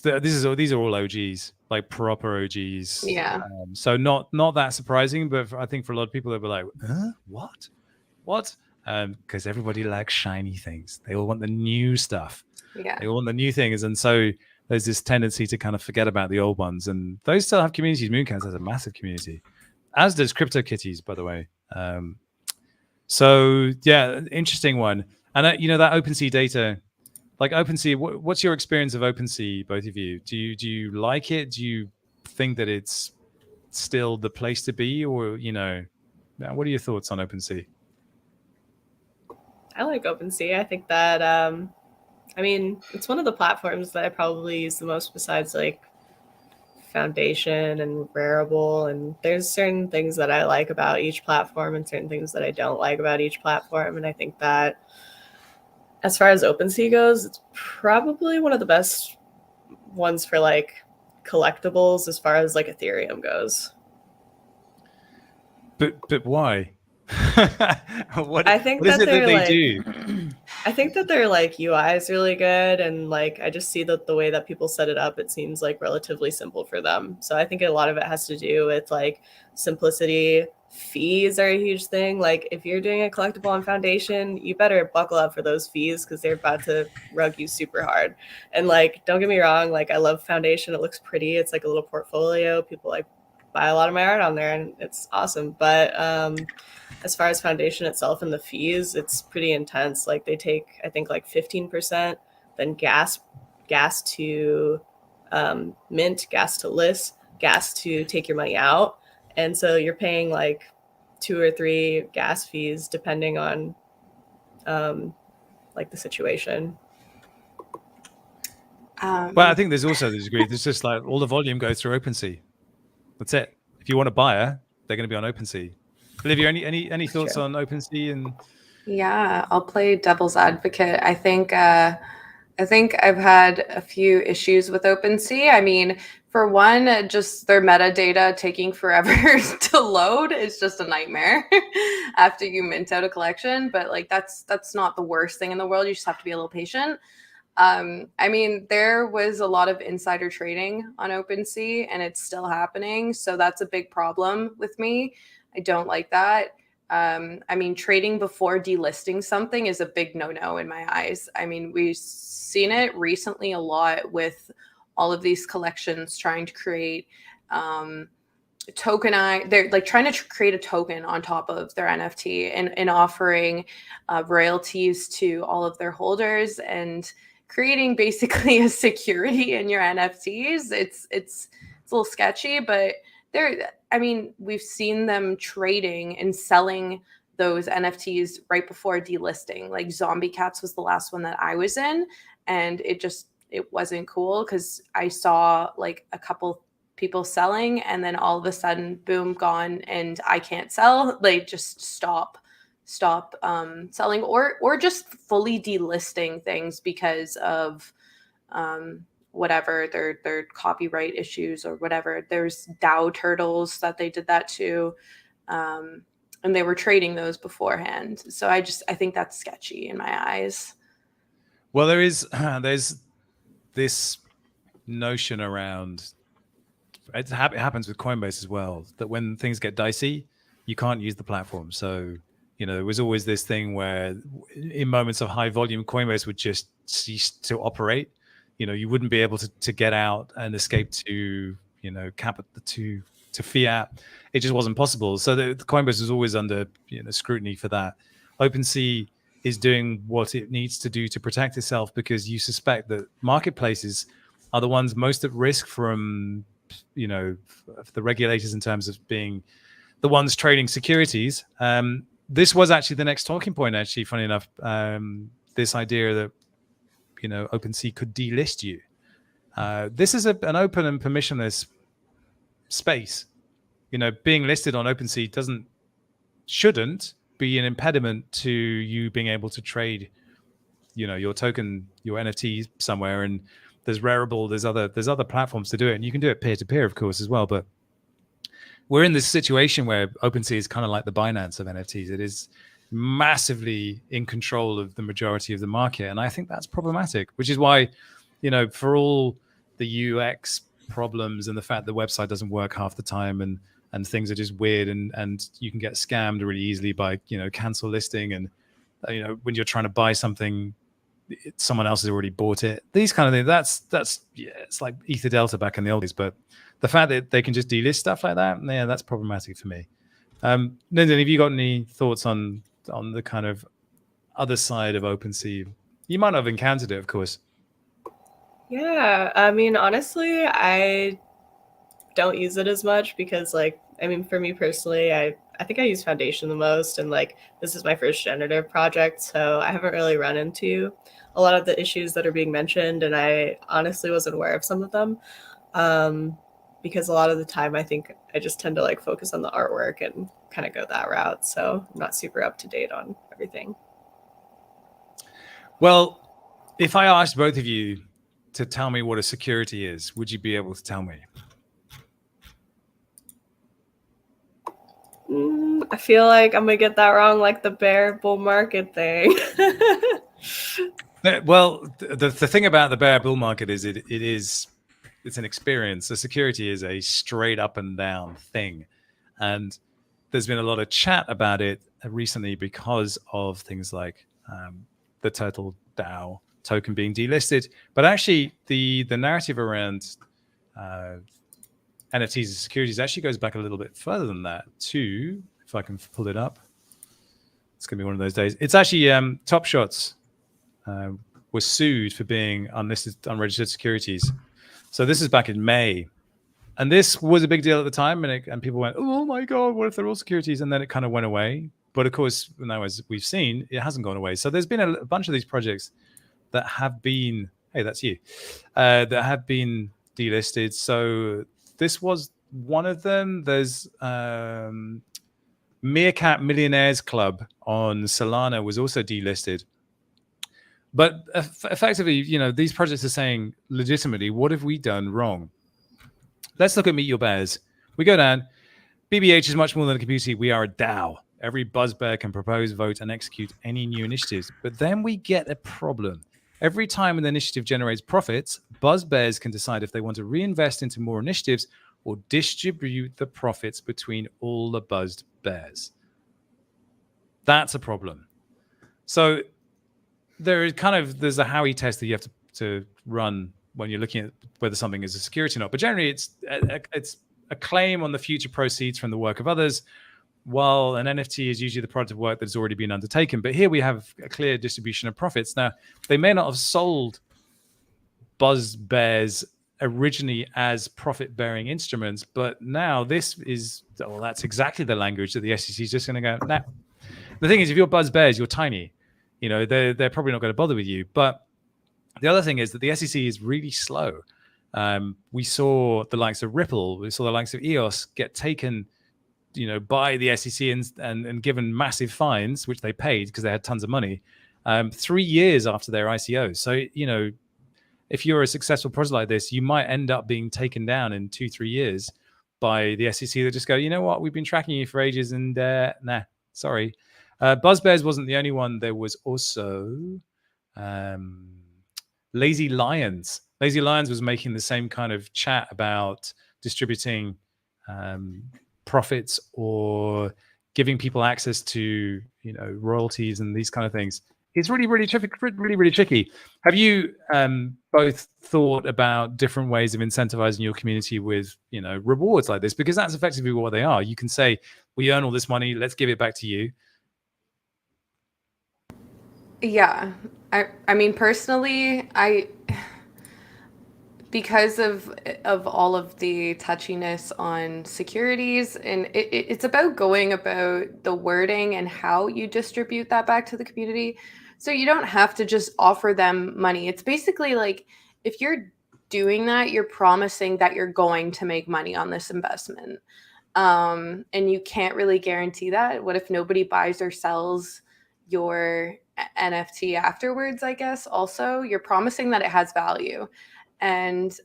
These are all OGs, like proper OGs. Yeah. So not that surprising, but I think for a lot of people they'll be like, what? Because everybody likes shiny things. They all want the new stuff. Yeah. They all want the new things, and so there's this tendency to kind of forget about the old ones, and those still have communities. Mooncats has a massive community, as does CryptoKitties, by the way. So yeah, interesting one. And that OpenC data. Like OpenC, what's your experience of OpenC, both of you? Do you like it? Do you think that it's still the place to be, or what are your thoughts on OpenC? I like OpenC. I think that it's one of the platforms that I probably use the most besides like Foundation and Reusable, and there's certain things that I like about each platform and certain things that I don't like about each platform, and I think that as far as OpenC goes, it's probably one of the best ones for like collectibles as far as like Ethereum goes. But why? I think what is it that they like, do? I think that their like UI is really good, and like I just see that the way that people set it up, it seems like relatively simple for them. So I think a lot of it has to do with like simplicity. Fees are a huge thing. Like if you're doing a collectible on Foundation, you better buckle up for those fees because they're about to rug you super hard. And like, don't get me wrong, like I love Foundation. It looks pretty. It's like a little portfolio. People like buy a lot of my art on there, and it's awesome. But as far as Foundation itself and the fees, it's pretty intense. Like they take, I think, like 15%, then gas to mint, gas to list, gas to take your money out. And so you're paying like 2 or 3 gas fees depending on like the situation. Well, I think there's also the degree. There's just like all the volume goes through OpenC. That's it. If you want a buyer, they're going to be on OpenC. Olivia, any thoughts on OpenC? And yeah, I'll play devil's advocate. I think I've had a few issues with OpenC. I mean, for one, just their metadata taking forever to load is just a nightmare after you mint out a collection. But like that's not the worst thing in the world. You just have to be a little patient. I mean, there was a lot of insider trading on OpenC, and it's still happening. So that's a big problem with me. I don't like that. I mean, trading before delisting something is a big no-no in my eyes. I mean, we've seen it recently a lot with all of these collections trying to create tokenize. They're like trying to create a token on top of their NFT and offering royalties to all of their holders and creating basically a security in your NFTs. It's a little sketchy, but I mean, we've seen them trading and selling those NFTs right before delisting. Like Zombie Cats was the last one that I was in, and it wasn't cool because I saw like a couple people selling, and then all of a sudden, boom, gone, and I can't sell. They just stop selling or just fully delisting things because of whatever their copyright issues or whatever. There's DAO turtles that they did that too, and they were trading those beforehand. So I think that's sketchy in my eyes. Well, there's this notion around it happens with Coinbase as well, that when things get dicey, you can't use the platform. So there was always this thing where in moments of high volume, Coinbase would just cease to operate. You wouldn't be able to get out and escape to to fiat. It just wasn't possible. So the Coinbase was always under scrutiny for that. OpenC is doing what it needs to do to protect itself, because you suspect that marketplaces are the ones most at risk from the regulators in terms of being the ones trading securities. This was actually the next talking point, actually, funny enough, this idea that OpenC could delist you. This is an open and permissionless space. Being listed on OpenC doesn't shouldn't be an impediment to you being able to trade, your token, your NFT somewhere. And there's Reusable, there's other platforms to do it, and you can do it peer to peer, of course, as well. But we're in this situation where OpenC is kind of like the Binance of NFTs. It is massively in control of the majority of the market, and I think that's problematic. Which is why, for all the UX problems and the fact the website doesn't work half the time, and things are just weird, and you can get scammed really easily by cancel listing, and when you're trying to buy something, someone else has already bought it. These kind of things. That's it's like Ether Delta back in the old days. But the fact that they can just delist stuff like that, yeah, that's problematic for me. Lyndon, have you got any thoughts on the kind of other side of OpenC? You might not have encountered it, of course. Yeah, I mean, honestly, I don't use it as much because, for me personally, I think I use Foundation the most, and this is my first generative project, so I haven't really run into a lot of the issues that are being mentioned, and I honestly wasn't aware of some of them, because a lot of the time I think I just tend to focus on the artwork and kind of go that route, so I'm not super up to date on everything. Well, if I asked both of you to tell me what a security is, would you be able to tell me? I feel like I'm gonna get that wrong, like the bear bull market thing. Well, the thing about the bear bull market is it's an experience. The security is a straight up and down thing, and there's been a lot of chat about it recently because of things like the Turtle DAO token being delisted. But actually, the narrative around NFTs and securities actually goes back a little bit further than that too. If I can pull it up, it's going to be one of those days. It's actually Top Shots was sued for being unlisted, unregistered securities. So this is back in May, and this was a big deal at the time, and people went, "Oh my God, what if they're all securities?" And then it kind of went away. But of course, now as we've seen, it hasn't gone away. So there's been a bunch of these projects that have been, hey, that's you, that have been delisted. So this was one of them. There's Meerkat Millionaires Club on Solana was also delisted. But effectively, these projects are saying legitimately, what have we done wrong? Let's look at Meet Your Bears. We go down. BBH is much more than a community. We are a DAO. Every Buzzbear can propose, vote, and execute any new initiatives. But then we get a problem. Every time an initiative generates profits, Buzzbears can decide if they want to reinvest into more initiatives or distribute the profits between all the buzzed bears. That's a problem. So there's a Howey test that you have to run when you're looking at whether something is a security or not. But generally, it's a claim on the future proceeds from the work of others, while an NFT is usually the product of work that's already been undertaken. But here we have a clear distribution of profits. Now, they may not have sold Buzzbears originally as profit-bearing instruments, but now this is, that's exactly the language that the SEC is just going to go, nah. The thing is, if you're Buzzbears, you're tiny. They're probably not going to bother with you. But the other thing is that the SEC is really slow. We saw the likes of Ripple, we saw the likes of EOS get taken, by the SEC and given massive fines, which they paid because they had tons of money, 3 years after their ICO. So, if you're a successful project like this, you might end up being taken down in 2-3 years by the SEC. They just go, you know what, we've been tracking you for ages, and nah, sorry. Buzzbears wasn't the only one. There was also Lazy Lions. Lazy Lions was making the same kind of chat about distributing profits or giving people access to royalties and these kind of things. It's really, really tricky. Have you both thought about different ways of incentivizing your community with rewards like this? Because that's effectively what they are. You can say, we earn all this money, let's give it back to you. Yeah, I mean, personally, because of all of the touchiness on securities, and it's about going about the wording and how you distribute that back to the community. So you don't have to just offer them money. It's basically like, if you're doing that, you're promising that you're going to make money on this investment. And you can't really guarantee that. What if nobody buys or sells your NFT afterwards? I guess also you're promising that it has value, and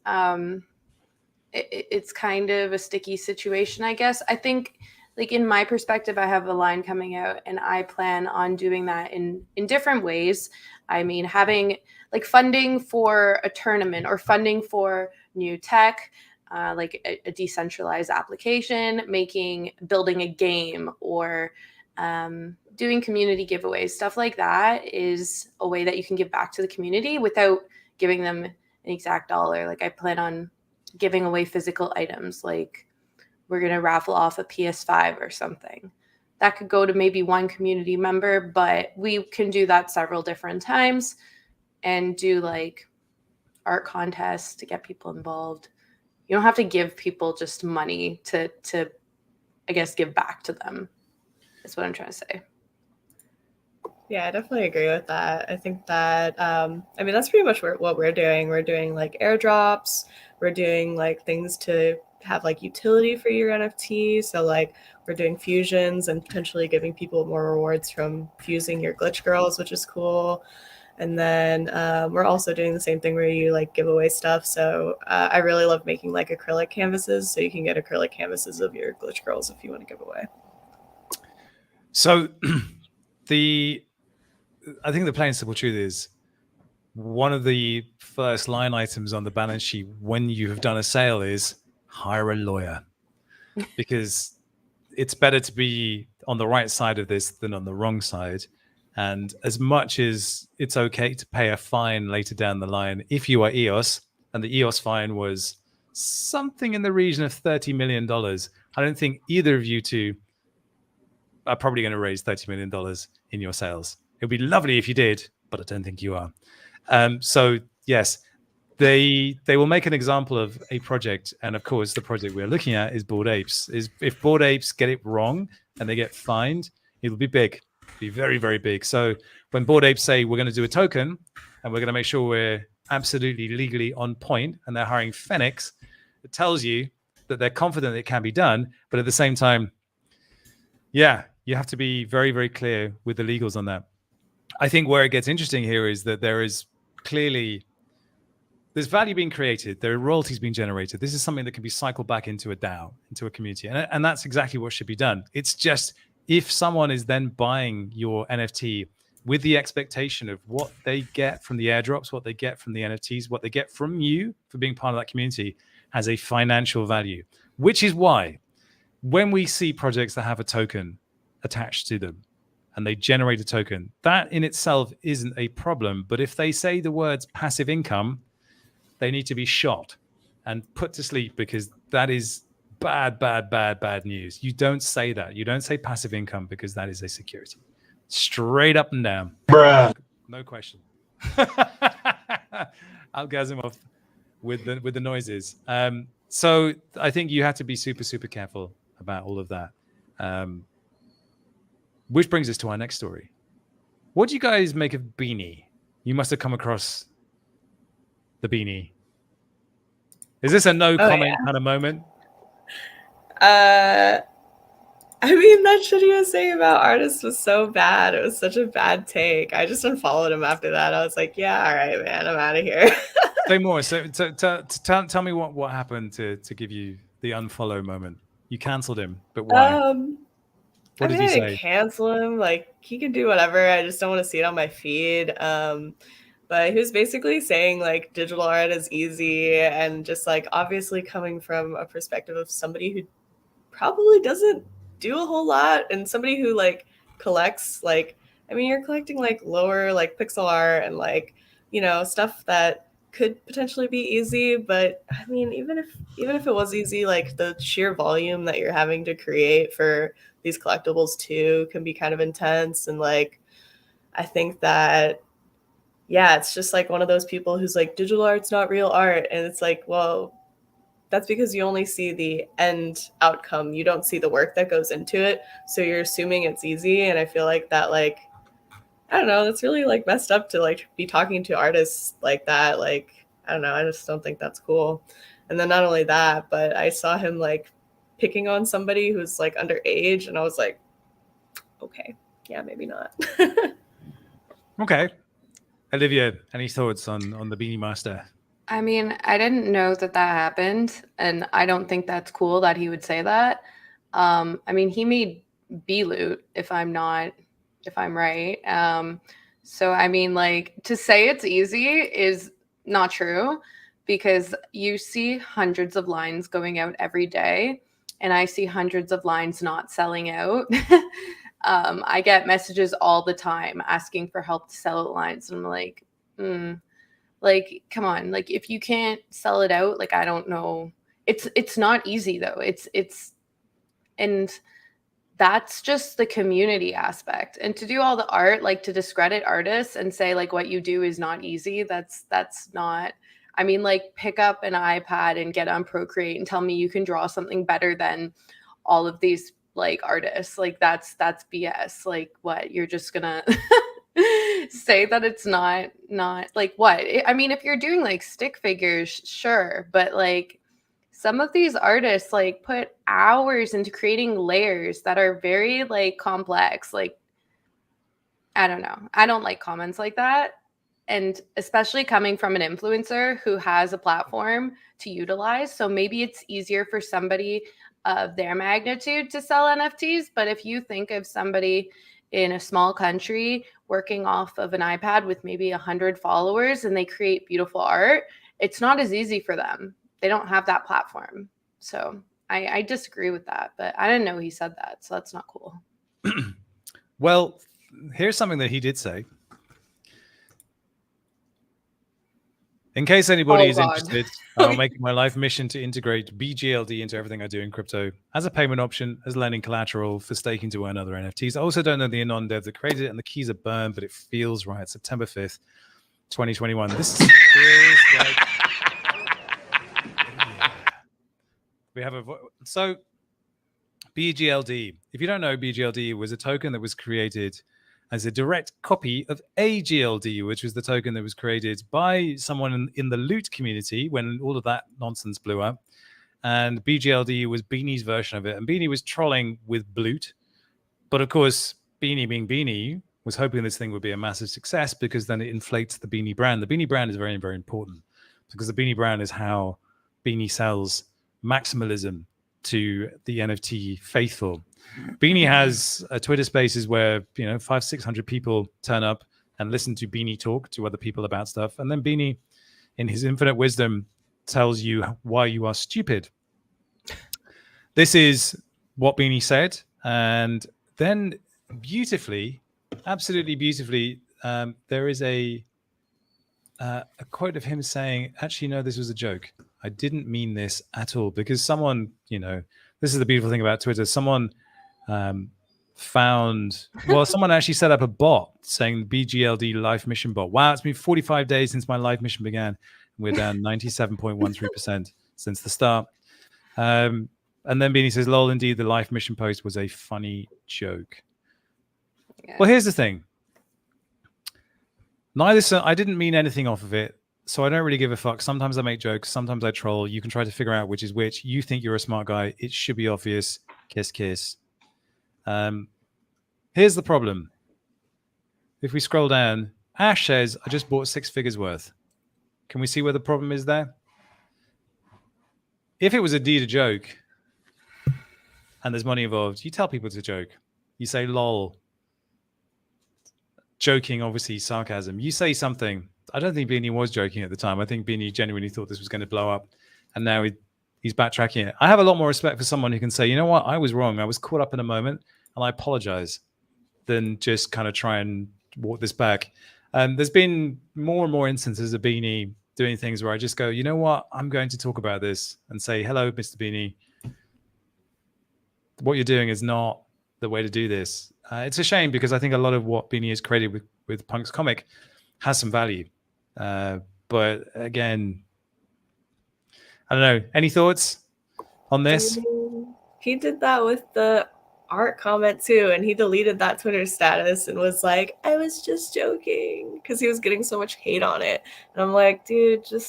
it's kind of a sticky situation, I guess. I think, like, in my perspective, I have a line coming out, and I plan on doing that in different ways. I mean, having like funding for a tournament or funding for new tech, like a decentralized application, building a game, or doing community giveaways. Stuff like that is a way that you can give back to the community without giving them an exact dollar. Like, I plan on giving away physical items, like we're going to raffle off a PS5 or something. That could go to maybe one community member, but we can do that several different times and do like art contests to get people involved. You don't have to give people just money to I guess, give back to them. That's what I'm trying to say. Yeah, I definitely agree with that. I think that, I mean, that's pretty much what we're doing. We're doing like airdrops. We're doing like things to have like utility for your NFT. So like we're doing fusions and potentially giving people more rewards from fusing your glitch girls, which is cool. And then we're also doing the same thing where you like give away stuff. So I really love making like acrylic canvases. So you can get acrylic canvases of your glitch girls if you want to give away. So I think the plain simple truth is, one of the first line items on the balance sheet when you have done a sale is hire a lawyer, because it's better to be on the right side of this than on the wrong side. And as much as it's okay to pay a fine later down the line, if you are EOS and the EOS fine was something in the region of $30 million, I don't think either of you two are probably going to raise $30 million in your sales. It would be lovely if you did, but I don't think you are. So yes, they will make an example of a project, and of course the project we're looking at is Bored Apes. If Bored Apes get it wrong and they get fined, it'll be big, be very, very big. So when Bored Apes say we're going to do a token and we're going to make sure we're absolutely legally on point, and they're hiring Phoenix, it tells you that they're confident it can be done, but at the same time, yeah, you have to be very, very clear with the legals on that. I think where it gets interesting here is that there's value being created. There are royalties being generated. This is something that can be cycled back into a DAO, into a community. And that's exactly what should be done. It's just, if someone is then buying your NFT with the expectation of what they get from the airdrops, what they get from the NFTs, what they get from you for being part of that community, has a financial value, which is why when we see projects that have a token attached to them, and they generate a token, that in itself isn't a problem. But if they say the words passive income, they need to be shot and put to sleep, because that is bad news. You don't say that. You don't say passive income, because that is a security. Straight up and down. Bruh. No question. Algazimov with the noises. So I think you have to be super, super careful about all of that. Which brings us to our next story. What do you guys make of Beanie? You must have come across the Beanie. Is this a no comment kind of moment? I mean, that shit he was saying about artists was so bad. It was such a bad take. I just unfollowed him after that. I was like, yeah, all right, man, I'm out of here. Say more. So tell me what happened to give you the unfollow moment. You canceled him, but why? What did he say? I didn't cancel him. Like, he can do whatever. I just don't want to see it on my feed. But he was basically saying like digital art is easy, and just like obviously coming from a perspective of somebody who probably doesn't do a whole lot, and somebody who like collects, like, I mean, you're collecting like lower like pixel art and like, you know, stuff that could potentially be easy. But I mean, even if it was easy, like the sheer volume that you're having to create for these collectibles too can be kind of intense. And like, I think that, yeah, it's just like one of those people who's like, digital art's not real art. And it's like, well, that's because you only see the end outcome. You don't see the work that goes into it. So you're assuming it's easy. And I feel like that, like, I don't know, that's really like messed up to like be talking to artists like that. Like, I don't know, I just don't think that's cool. And then not only that, but I saw him like picking on somebody who's like underage, and I was like, okay, yeah, maybe not. Okay. Olivia, any thoughts on the Beanie Master? I mean, I didn't know that happened, and I don't think that's cool that he would say that. I mean, he made B-Loot, if I'm right. So I mean, like, to say it's easy is not true, because you see hundreds of lines going out every day, and I see hundreds of lines not selling out. I get messages all the time asking for help to sell out lines, and I'm like, like, come on, like, if you can't sell it out, like, I don't know. It's not easy though. And that's just the community aspect. And to do all the art, like, to discredit artists and say like what you do is not easy, that's not. I mean, like, pick up an iPad and get on Procreate and tell me you can draw something better than all of these like artists. Like, that's BS. Like, what, you're just gonna say that it's not like, what? I mean, if you're doing like stick figures, sure, but like, some of these artists like put hours into creating layers that are very like complex. Like, I don't know. I don't like comments like that. And especially coming from an influencer who has a platform to utilize. So maybe it's easier for somebody of their magnitude to sell NFTs. But if you think of somebody in a small country working off of an iPad with maybe 100 followers and they create beautiful art, it's not as easy for them. They don't have that platform. So I disagree with that, but I didn't know he said that. So that's not cool. Well, here's something that he did say. In case anybody is interested, I'll make my life mission to integrate BGLD into everything I do in crypto as a payment option, as lending collateral for staking to earn other NFTs. I also don't know the anon dev that created it, and the keys are burned, but it feels right. September 5th, 2021. This feels like... We have so BGLD. If you don't know, BGLD was a token that was created as a direct copy of AGLD, which was the token that was created by someone in the loot community when all of that nonsense blew up. And BGLD was Beanie's version of it. And Beanie was trolling with Bloot. But of course, Beanie being Beanie was hoping this thing would be a massive success, because then it inflates the Beanie brand. The Beanie brand is very, very important, because the Beanie brand is how Beanie sells maximalism to the NFT faithful. Beanie has a Twitter Spaces where 500-600 people turn up and listen to Beanie talk to other people about stuff, and then Beanie, in his infinite wisdom, tells you why you are stupid. This is what Beanie said, and then beautifully, absolutely beautifully, there is a quote of him saying, "Actually, no, this was a joke. I didn't mean this at all," because someone, this is the beautiful thing about Twitter. Someone someone actually set up a bot saying BGLD life mission bot. Wow, it's been 45 days since my life mission began. We're down 97.13% since the start. And then Beanie says, "Lol, indeed, the life mission post was a funny joke." Yeah. Well, here's the thing. I didn't mean anything off of it, so I don't really give a fuck. Sometimes I make jokes, sometimes I troll. You can try to figure out which is which. You think you're a smart guy. It should be obvious. Kiss, kiss. Here's the problem. If we scroll down, Ash says, "I just bought 6 figures worth." Can we see where the problem is there? If it was indeed a joke and there's money involved, you tell people it's a joke. You say, "Lol." Joking, obviously, sarcasm. You say something. I don't think Beanie was joking at the time. I think Beanie genuinely thought this was going to blow up, and now he's backtracking it. I have a lot more respect for someone who can say, "You know what? I was wrong. I was caught up in a moment, and I apologize," than just kind of try and walk this back. There's been more and more instances of Beanie doing things where I just go, "You know what? I'm going to talk about this," and say, "Hello, Mr. Beanie. What you're doing is not the way to do this." It's a shame, because I think a lot of what Beanie has created with Punk's comic has some value. But again, I don't know. Any thoughts on this? He did that with the art comment too, and he deleted that Twitter status and was like, "I was just joking," because he was getting so much hate on it. And I'm like, dude, could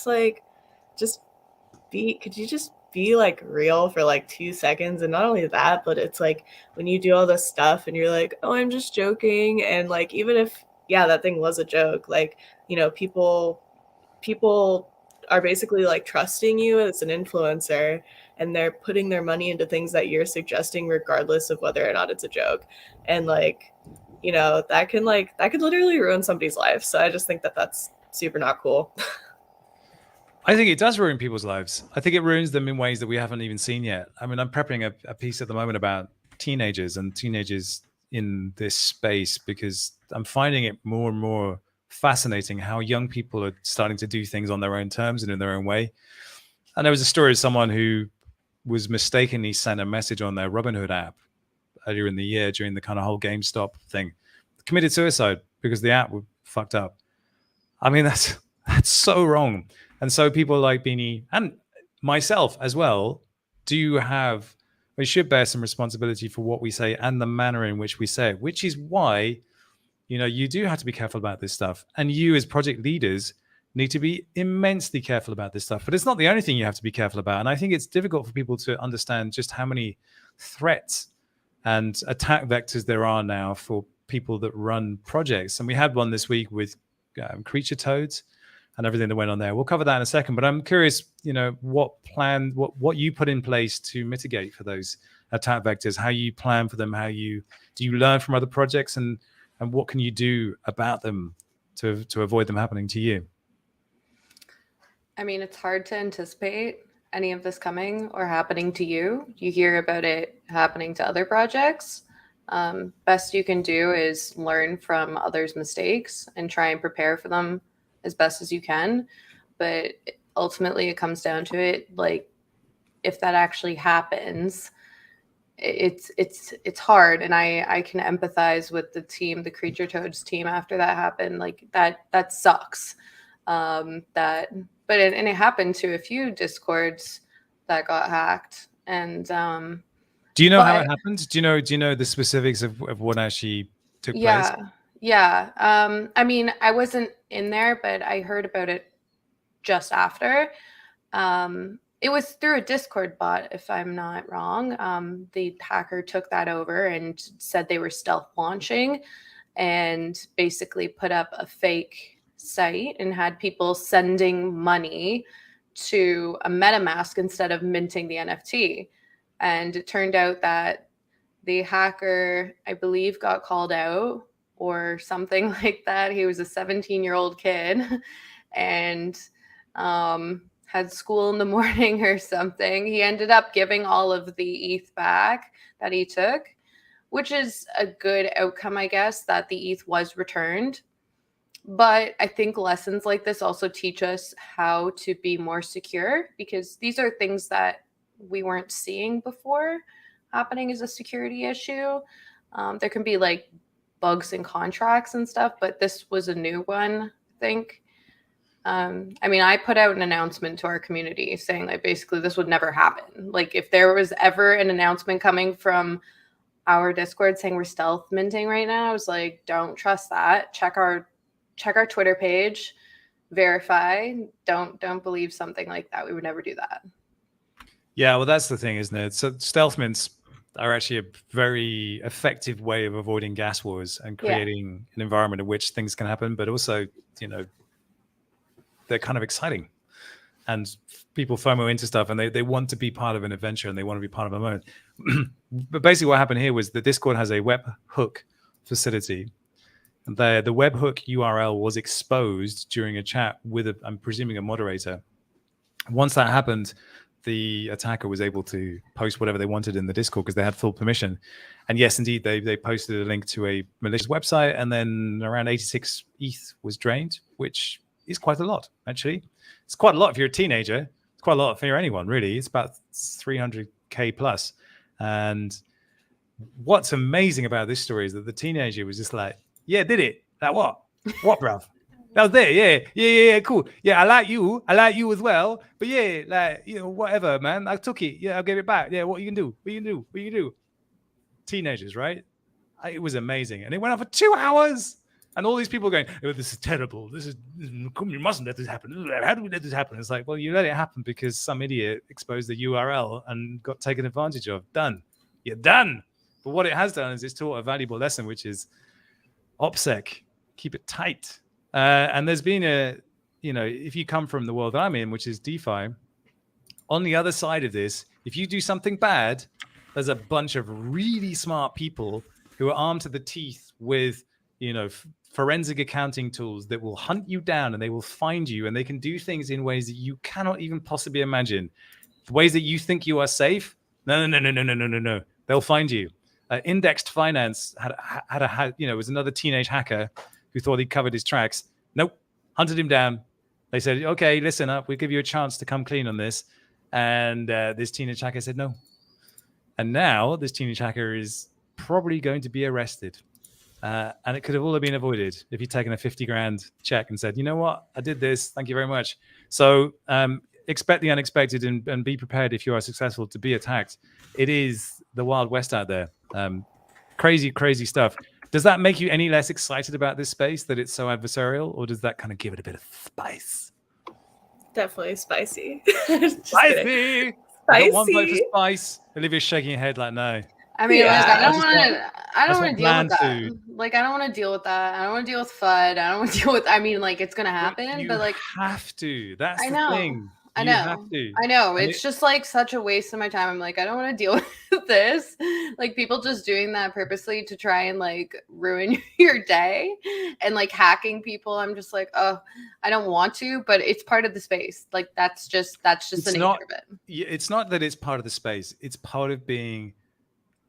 you just be like real for like 2 seconds. And not only that, but it's like when you do all this stuff and you're like, oh, I'm just joking. And like, even if, yeah, that thing was a joke, like, you know, people are basically like trusting you as an influencer, and they're putting their money into things that you're suggesting regardless of whether or not it's a joke. And like, you know, that could literally ruin somebody's life. So I just think that that's super not cool. I think it does ruin people's lives. I think it ruins them in ways that we haven't even seen yet. I mean, I'm prepping a piece at the moment about teenagers in this space, because I'm finding it more and more fascinating how young people are starting to do things on their own terms and in their own way. And there was a story of someone who was mistakenly sent a message on their Robinhood app earlier in the year during the kind of whole GameStop thing, committed suicide because the app was fucked up. I mean, that's so wrong. And so people like Beanie and myself as well we should bear some responsibility for what we say and the manner in which we say it, which is why, you know, you do have to be careful about this stuff. And you as project leaders need to be immensely careful about this stuff. But it's not the only thing you have to be careful about. And I think it's difficult for people to understand just how many threats and attack vectors there are now for people that run projects. And we had one this week with creature toads and everything that went on there. We'll cover that in a second, but I'm curious, you know, what you put in place to mitigate for those attack vectors, how you plan for them, do you learn from other projects, and what can you do about them to avoid them happening to you? I mean, it's hard to anticipate any of this coming or happening to you. You hear about it happening to other projects. Best you can do is learn from others' mistakes and try and prepare for them as best as you can. But ultimately it comes down to it, like, if that actually happens, it's hard. And I can empathize with the team, the Creature Toads team, after that happened. Like, that sucks. But it happened to a few Discords that got hacked. And do you know how it happened? Do you know the specifics of what actually took place? Yeah. I mean, I wasn't in there, but I heard about it just after. It was through a Discord bot, if I'm not wrong. The hacker took that over and said they were stealth launching, and basically put up a fake site and had people sending money to a MetaMask instead of minting the NFT. And it turned out that the hacker, I believe, got called out or something like that. He was a 17-year-old kid and had school in the morning or something. He ended up giving all of the ETH back that he took, which is a good outcome, I guess, that the ETH was returned. But I think lessons like this also teach us how to be more secure, because these are things that we weren't seeing before happening as a security issue. There can be like bugs in contracts and stuff, but this was a new one, I think. I mean, I put out an announcement to our community saying like basically this would never happen. Like, if there was ever an announcement coming from our Discord saying we're stealth minting right now, I was like, don't trust that. Check our Twitter page, verify. Don't believe something like that. We would never do that. Yeah, well, that's the thing, isn't it? So stealth mints are actually a very effective way of avoiding gas wars and creating an environment in which things can happen, but also, you know, they're kind of exciting. And people FOMO into stuff, and they want to be part of an adventure, and they want to be part of a moment. But basically what happened here was the Discord has a webhook facility. And the webhook URL was exposed during a chat with, I'm presuming, a moderator. Once that happened, the attacker was able to post whatever they wanted in the Discord because they had full permission. And yes, indeed, they posted a link to a malicious website, and then around 86 ETH was drained, which is quite a lot, actually. It's quite a lot if you're a teenager. It's quite a lot if you're anyone, really. It's about 300K plus. And what's amazing about this story is that the teenager was just like, yeah, did it. Like, what? What, bruv? That was there. Yeah, cool. Yeah, I like you as well. But yeah, like, you know, whatever, man. I took it. Yeah, I'll give it back. Yeah, what you can do? What you can do? Teenagers, right? It was amazing. And it went on for 2 hours. And all these people going, oh, this is terrible. You mustn't let this happen. How do we let this happen? It's like, well, you let it happen because some idiot exposed the URL and got taken advantage of. Done. You're done. But what it has done is it's taught a valuable lesson, which is OPSEC, keep it tight. And there's been if you come from the world I'm in, which is DeFi, on the other side of this, if you do something bad, there's a bunch of really smart people who are armed to the teeth with, forensic accounting tools that will hunt you down and they will find you, and they can do things in ways that you cannot even possibly imagine. The ways that you think you are safe, no. They'll find you. Indexed Finance was another teenage hacker who thought he covered his tracks. Nope, hunted him down. They said, okay, listen up, we'll give you a chance to come clean on this. And this teenage hacker said no. And now this teenage hacker is probably going to be arrested. And it could have all been avoided if he'd taken a 50 grand check and said, you know what, I did this, thank you very much. So expect the unexpected and be prepared if you are successful to be attacked. It is the Wild West out there. Crazy stuff. Does that make you any less excited about this space, that it's so adversarial, or does that kind of give it a bit of spice? Definitely spicy. Spicy! I got one vote for spice. Olivia's shaking her head like no. I mean, Yeah. I don't want to deal with that. Food. Like, I don't want to deal with that. I don't want to deal with FUD. I don't want to deal with. I mean, like, it's gonna happen, but like, have to. That's I the know. thing. I You know. have to. I know. It's just like such a waste of my time. I'm like, I don't want to deal with this. Like, people just doing that purposely to try and like ruin your day and like hacking people. I'm just like, oh, I don't want to, but it's part of the space. Like, that's just the nature of it. It's not that it's part of the space. It's part of being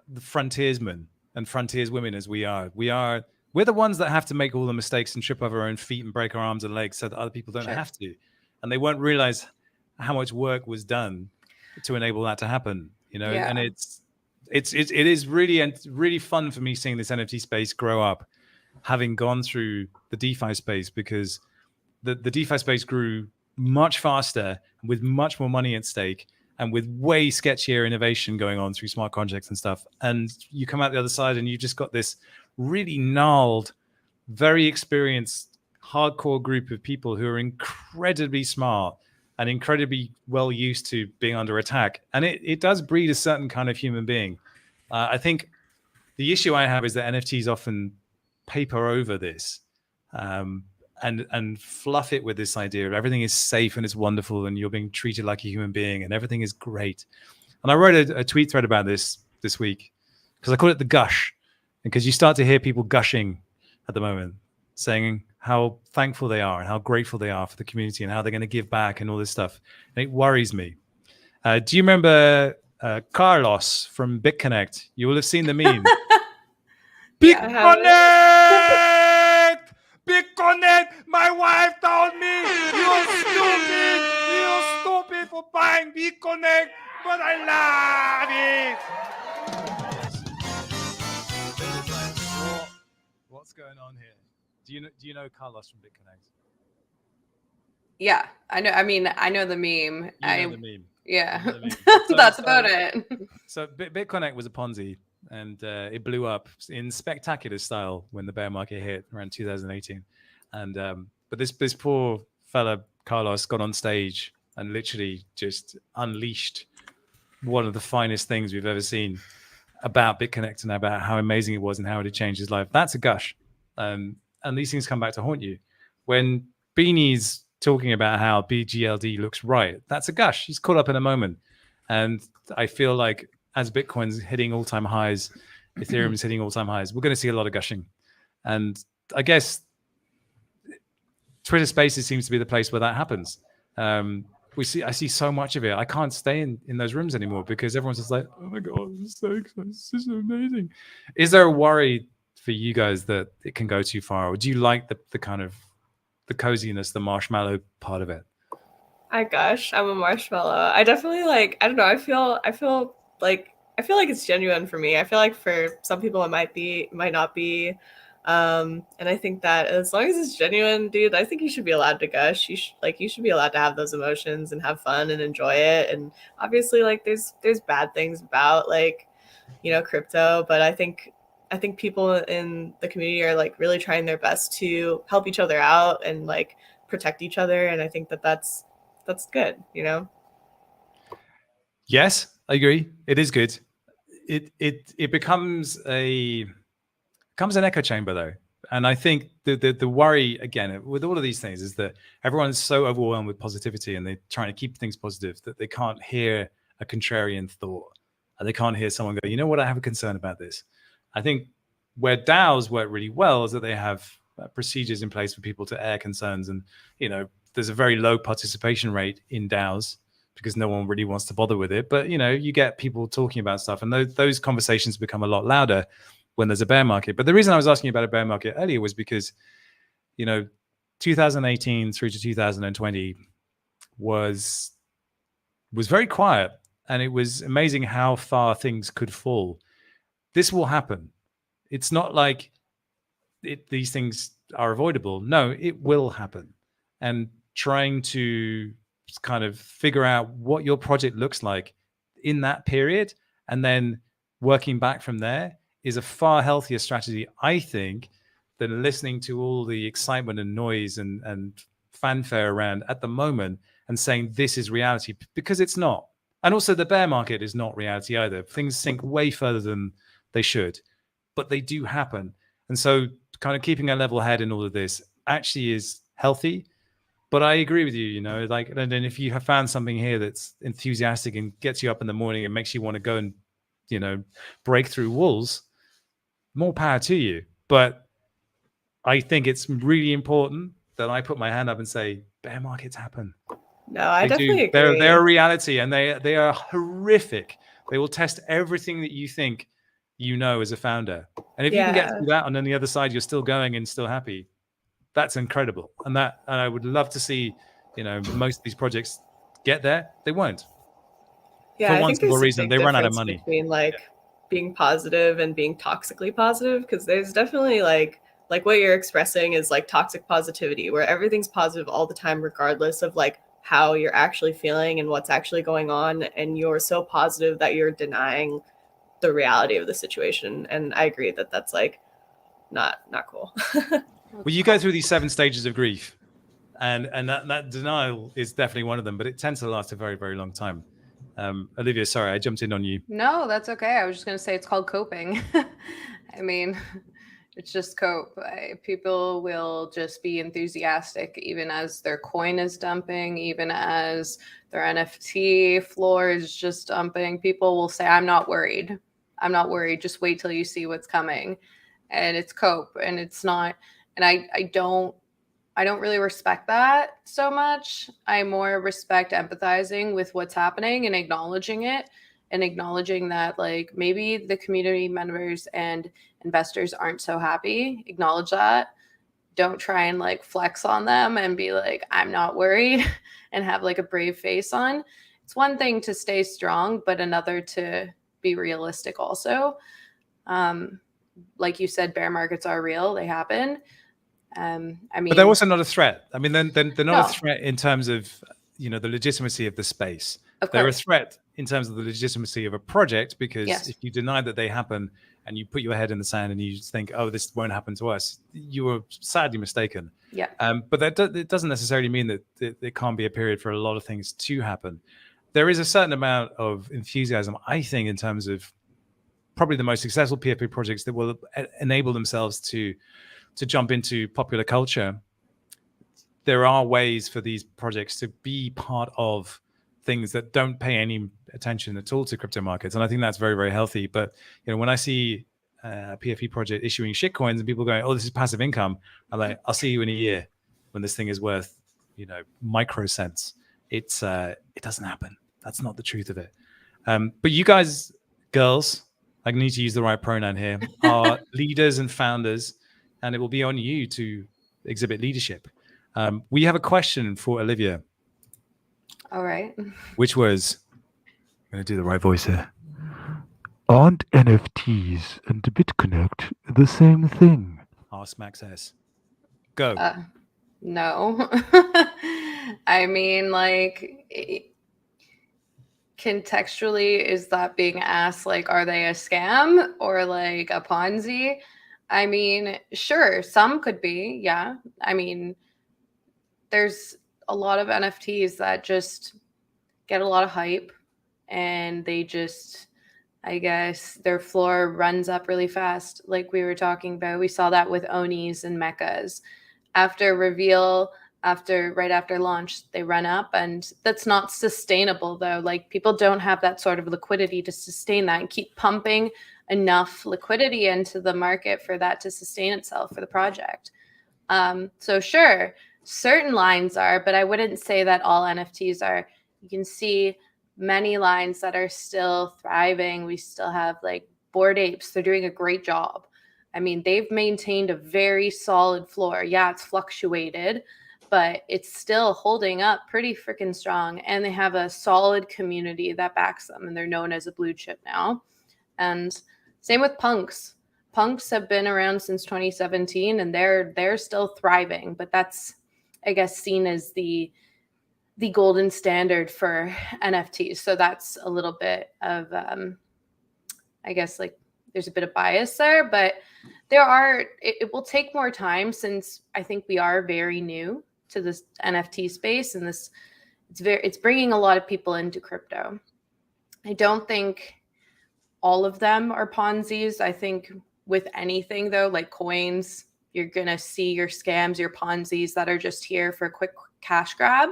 the frontiersmen and frontierswomen as we are. We're the ones that have to make all the mistakes and trip over our own feet and break our arms and legs so that other people don't have to. And they won't realize how much work was done to enable that to happen, and it is really fun for me seeing this NFT space grow up, having gone through the DeFi space, because the DeFi space grew much faster with much more money at stake and with way sketchier innovation going on through smart contracts and stuff. And you come out the other side and you just got this really gnarled, very experienced, hardcore group of people who are incredibly smart and incredibly well used to being under attack. And it does breed a certain kind of human being. I think the issue I have is that NFTs often paper over this and fluff it with this idea of everything is safe and it's wonderful and you're being treated like a human being and everything is great. And I wrote a tweet thread about this week because I call it the gush, because you start to hear people gushing at the moment, saying how thankful they are and how grateful they are for the community and how they're going to give back and all this stuff. And it worries me. Do you remember Carlos from BitConnect? You will have seen the meme. BitConnect! BitConnect! My wife told me you're stupid for buying BitConnect, but I love it. What's going on here? Do you know Carlos from BitConnect? Yeah, I know. I mean, I know the meme. You know the meme. Yeah, You know the meme. that's about it. So BitConnect was a Ponzi, and it blew up in spectacular style when the bear market hit around 2018. And but this poor fella Carlos got on stage and literally just unleashed one of the finest things we've ever seen about BitConnect and about how amazing it was and how it had changed his life. That's a gush. And these things come back to haunt you. When Beanie's talking about how BGLD looks right, that's a gush. He's caught up in a moment. And I feel like as Bitcoin's hitting all-time highs, Ethereum's hitting all-time highs, we're going to see a lot of gushing. And I guess Twitter Spaces seems to be the place where that happens. I see so much of it. I can't stay in those rooms anymore because everyone's just like, oh my God, this is so exciting. This is so amazing. Is there a worry for you guys that it can go too far? Or do you like the kind of the coziness, the marshmallow part of it? I'm a marshmallow. I definitely I don't know. I feel like it's genuine for me. I feel like for some people it might not be. And I think that as long as it's genuine, dude, I think you should be allowed to gush. You should be allowed to have those emotions and have fun and enjoy it. And obviously there's bad things about crypto, but I think I think people in the community are like really trying their best to help each other out and like protect each other. And I think that that's good, you know? Yes, I agree. It is good. It becomes an echo chamber though. And I think the worry again with all of these things is that everyone's so overwhelmed with positivity and they're trying to keep things positive that they can't hear a contrarian thought. And they can't hear someone go, you know what, I have a concern about this. I think where DAOs work really well is that they have procedures in place for people to air concerns. And, you know, there's a very low participation rate in DAOs because no one really wants to bother with it. But, you know, you get people talking about stuff and those conversations become a lot louder when there's a bear market. But the reason I was asking about a bear market earlier was because, you know, 2018 through to 2020 was very quiet, and it was amazing how far things could fall. This will happen. It's not like these things are avoidable. No, it will happen. And trying to kind of figure out what your project looks like in that period and then working back from there is a far healthier strategy, I think, than listening to all the excitement and noise and fanfare around at the moment and saying this is reality, because it's not. And also the bear market is not reality either. Things sink way further than they should, but they do happen. And so kind of keeping a level head in all of this actually is healthy. But I agree with you, you know, like, and then if you have found something here that's enthusiastic and gets you up in the morning and makes you want to go and, you know, break through walls, more power to you. But I think it's really important that I put my hand up and say, bear markets happen. No, I definitely agree. They're a reality, and they are horrific. They will test everything that you think you know as a founder. And if you can get through that, and on the other side, you're still going and still happy, that's incredible. And I would love to see, you know, most of these projects get there. They won't. Yeah, for one simple reason, they run out of money. Between like being positive and being toxically positive, because there's definitely like what you're expressing is like toxic positivity, where everything's positive all the time, regardless of like how you're actually feeling and what's actually going on, and you're so positive that you're denying the reality of the situation. And I agree that that's like not cool. Well, you go through these 7 stages of grief, and that denial is definitely one of them, but it tends to last a very, very long time. Olivia, sorry, I jumped in on you. No, that's okay. I was just going to say it's called coping. I mean, it's just cope. People will just be enthusiastic even as their coin is dumping, even as their NFT floor is just dumping. People will say, I'm not worried. I'm not worried. Just wait till you see what's coming. And it's cope, and it's not. And I don't really respect that so much. I more respect empathizing with what's happening and acknowledging it, and acknowledging that like maybe the community members and investors aren't so happy. Acknowledge that. Don't try and like flex on them and be like, I'm not worried and have like a brave face on. It's one thing to stay strong, but another to be realistic also. Like you said, bear markets are real. They happen. I mean, but they're also not a threat. I mean, they're not No. a threat in terms of, you know, the legitimacy of the space. Of They're a course. threat in terms of the legitimacy of a project, because Yes. if you deny that they happen and you put your head in the sand and you just think, oh, this won't happen to us, you were sadly mistaken. Yeah. But it doesn't necessarily mean that it can't be a period for a lot of things to happen. There is a certain amount of enthusiasm, I think, in terms of probably the most successful PFP projects that will enable themselves to jump into popular culture. There are ways for these projects to be part of things that don't pay any attention at all to crypto markets. And I think that's very, very healthy. But, you know, when I see a PFP project issuing shitcoins and people going, oh, this is passive income, I'm like, I'll see you in a year when this thing is worth, you know, micro cents. It doesn't happen. That's not the truth of it. But you guys, girls, I need to use the right pronoun here, are leaders and founders, and it will be on you to exhibit leadership. We have a question for Olivia. All right. Which was, I'm going to do the right voice here. Aren't NFTs and BitConnect the same thing? Ask Max S. Go. No. I mean, like, contextually is that being asked, like, are they a scam or like a Ponzi? I mean, sure, some could be, yeah. I mean, there's a lot of NFTs that just get a lot of hype and they just, I guess, their floor runs up really fast. Like we were talking about, we saw that with Onis and Mechas. After reveal, right after launch, they run up, and that's not sustainable though. Like people don't have that sort of liquidity to sustain that and keep pumping enough liquidity into the market for that to sustain itself for the project. So sure, certain lines are, but I wouldn't say that all NFTs are. You can see many lines that are still thriving. We still have like Bored Apes. They're doing a great job. I mean, they've maintained a very solid floor. Yeah, it's fluctuated, but it's still holding up pretty freaking strong. And they have a solid community that backs them, and they're known as a blue chip now. And same with punks. Punks have been around since 2017, and they're still thriving. But that's, I guess, seen as the golden standard for NFTs. So that's a little bit of, I guess, like there's a bit of bias there, but it will take more time since I think we are very new to this NFT space, and it's bringing a lot of people into crypto. I don't think all of them are Ponzi's. I think with anything though, like coins, you're going to see your scams, your Ponzi's that are just here for a quick cash grab.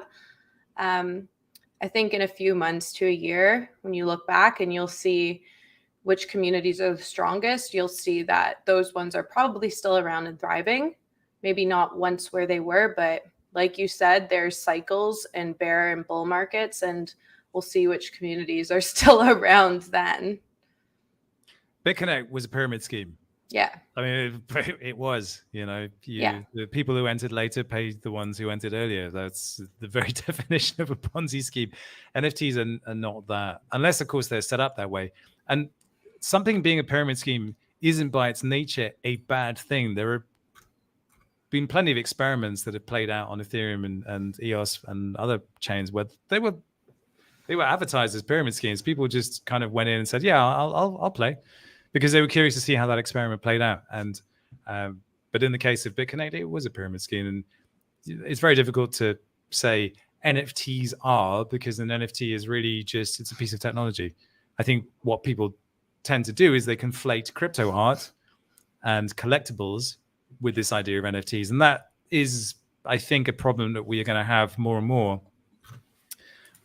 I think in a few months to a year, when you look back and you'll see which communities are the strongest, you'll see that those ones are probably still around and thriving. Maybe not once where they were, but like you said, there's cycles and bear and bull markets, and we'll see which communities are still around then. BitConnect was a pyramid scheme. Yeah. I mean, it was, the people who entered later paid the ones who entered earlier. That's the very definition of a Ponzi scheme. NFTs are not that, unless, of course, they're set up that way. And something being a pyramid scheme isn't by its nature a bad thing. There have been plenty of experiments that have played out on Ethereum and EOS and other chains where they were advertised as pyramid schemes. People just kind of went in and said, yeah, I'll play, because they were curious to see how that experiment played out. And but in the case of BitConnect, it was a pyramid scheme. And it's very difficult to say NFTs are, because an NFT is really just, it's a piece of technology. I think what people tend to do is they conflate crypto art and collectibles with this idea of NFTs. And that is, I think, a problem that we are going to have more and more.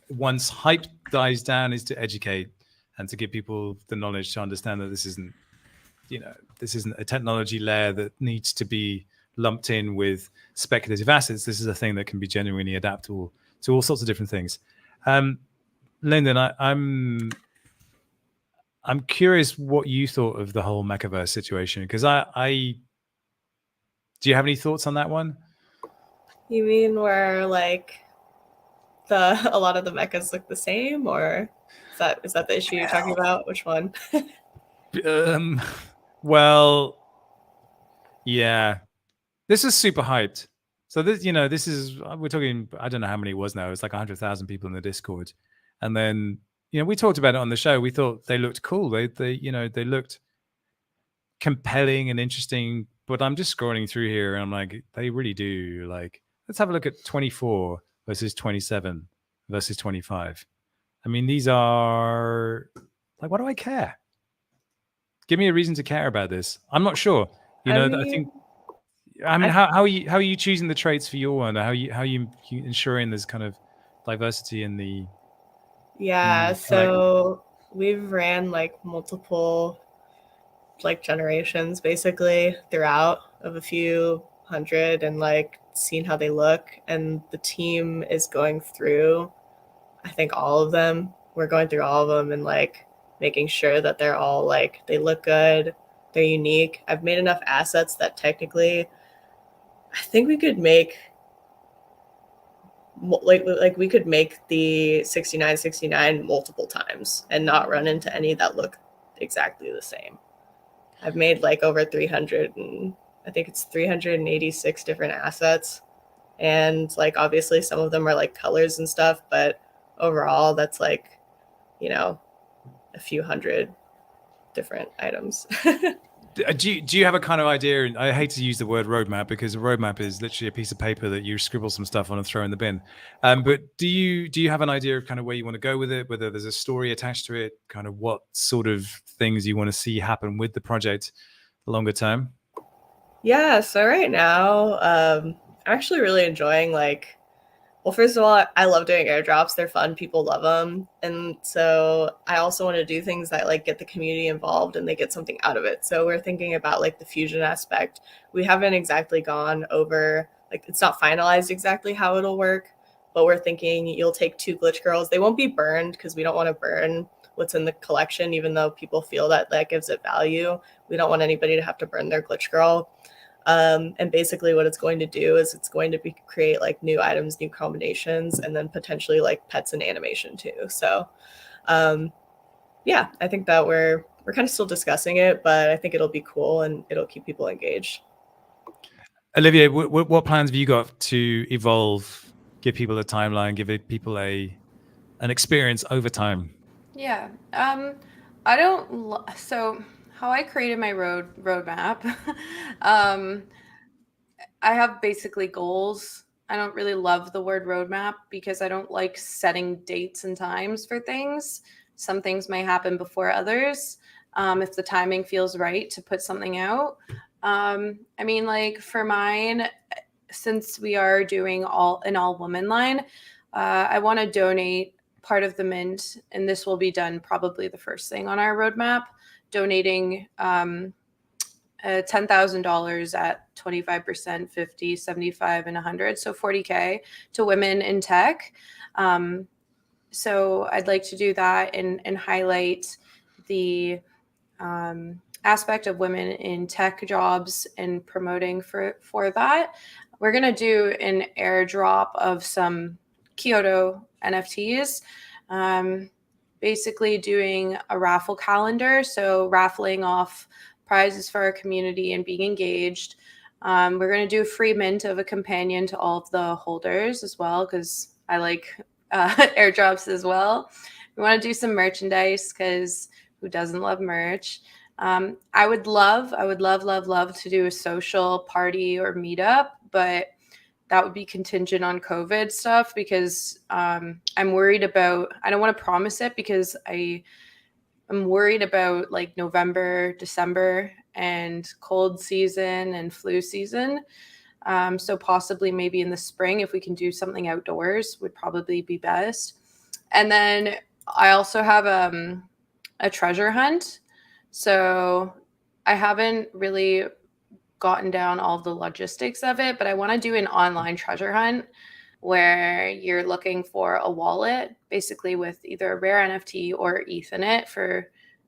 Once hype dies down, is to educate and to give people the knowledge to understand that this isn't a technology layer that needs to be lumped in with speculative assets. This is a thing that can be genuinely adaptable to all sorts of different things. Lyndon, I'm curious what you thought of the whole Mechaverse situation, because do you have any thoughts on that one? You mean where like a lot of the mechas look the same, or is that the issue you're talking about? Which one? Well, yeah, this is super hyped. So this is, we're talking, I don't know how many it was now. It's like 100,000 people in the Discord. And then, we talked about it on the show. We thought they looked cool. They looked compelling and interesting, but I'm just scrolling through here and I'm like, they really do. Like, let's have a look at 24 versus 27 versus 25. I mean, these are like, what do I care? Give me a reason to care about this. I'm not sure. How are you choosing the traits for your one? How are you ensuring there's kind of diversity in the? Yeah, so we've ran like multiple like generations basically throughout of a few hundred, and like seen how they look, and the team is going through, I think, all of them. We're going through all of them and like making sure that they're all like, they look good, they're unique. I've made enough assets that technically I think we could make like we could make the 6969 multiple times and not run into any that look exactly the same. I've made like over 300, and I think it's 386 different assets, and like obviously some of them are like colors and stuff, but overall that's like a few hundred different items. Do you have a kind of idea? And I hate to use the word roadmap because a roadmap is literally a piece of paper that you scribble some stuff on and throw in the bin. But do you have an idea of kind of where you want to go with it? Whether there's a story attached to it, kind of what sort of things you want to see happen with the project longer term? Yeah, so right now, I'm actually really enjoying well, first of all, I love doing airdrops. They're fun. People love them. And so I also want to do things that get the community involved and they get something out of it. So we're thinking about the fusion aspect. We haven't exactly gone over, it's not finalized exactly how it'll work, but we're thinking you'll take 2 glitch girls. They won't be burned because we don't want to burn what's in the collection, even though people feel that gives it value. We don't want anybody to have to burn their glitch girl. And basically what it's going to do is it's going to create new items, new combinations, and then potentially pets and animation too. So yeah, I think that we're kind of still discussing it, but I think it'll be cool and it'll keep people engaged. Olivia, what plans have you got to evolve, give people a timeline, give people an experience over time? Yeah. So how I created my roadmap, I have basically goals. I don't really love the word roadmap because I don't like setting dates and times for things. Some things may happen before others. If the timing feels right to put something out. I mean, for mine, since we are doing an all woman line, I want to donate part of the mint, and this will be done probably the first thing on our roadmap, donating $10,000 at 25%, 50, 75, and 100, so 40K to women in tech. So I'd like to do that and highlight the aspect of women in tech jobs and promoting for that. We're going to do an airdrop of some Kyoto NFTs, basically doing a raffle calendar. So raffling off prizes for our community and being engaged. We're going to do a free mint of a companion to all of the holders as well, because I like airdrops as well. We want to do some merchandise because who doesn't love merch? I would love to do a social party or meetup, but that would be contingent on COVID stuff because I'm worried about, I don't want to promise it because I'm worried about November, December and cold season and flu season. So possibly maybe in the spring, if we can do something outdoors would probably be best. And then I also have a treasure hunt. So I haven't really gotten down all the logistics of it, but I want to do an online treasure hunt where you're looking for a wallet, basically with either a rare NFT or ETH in it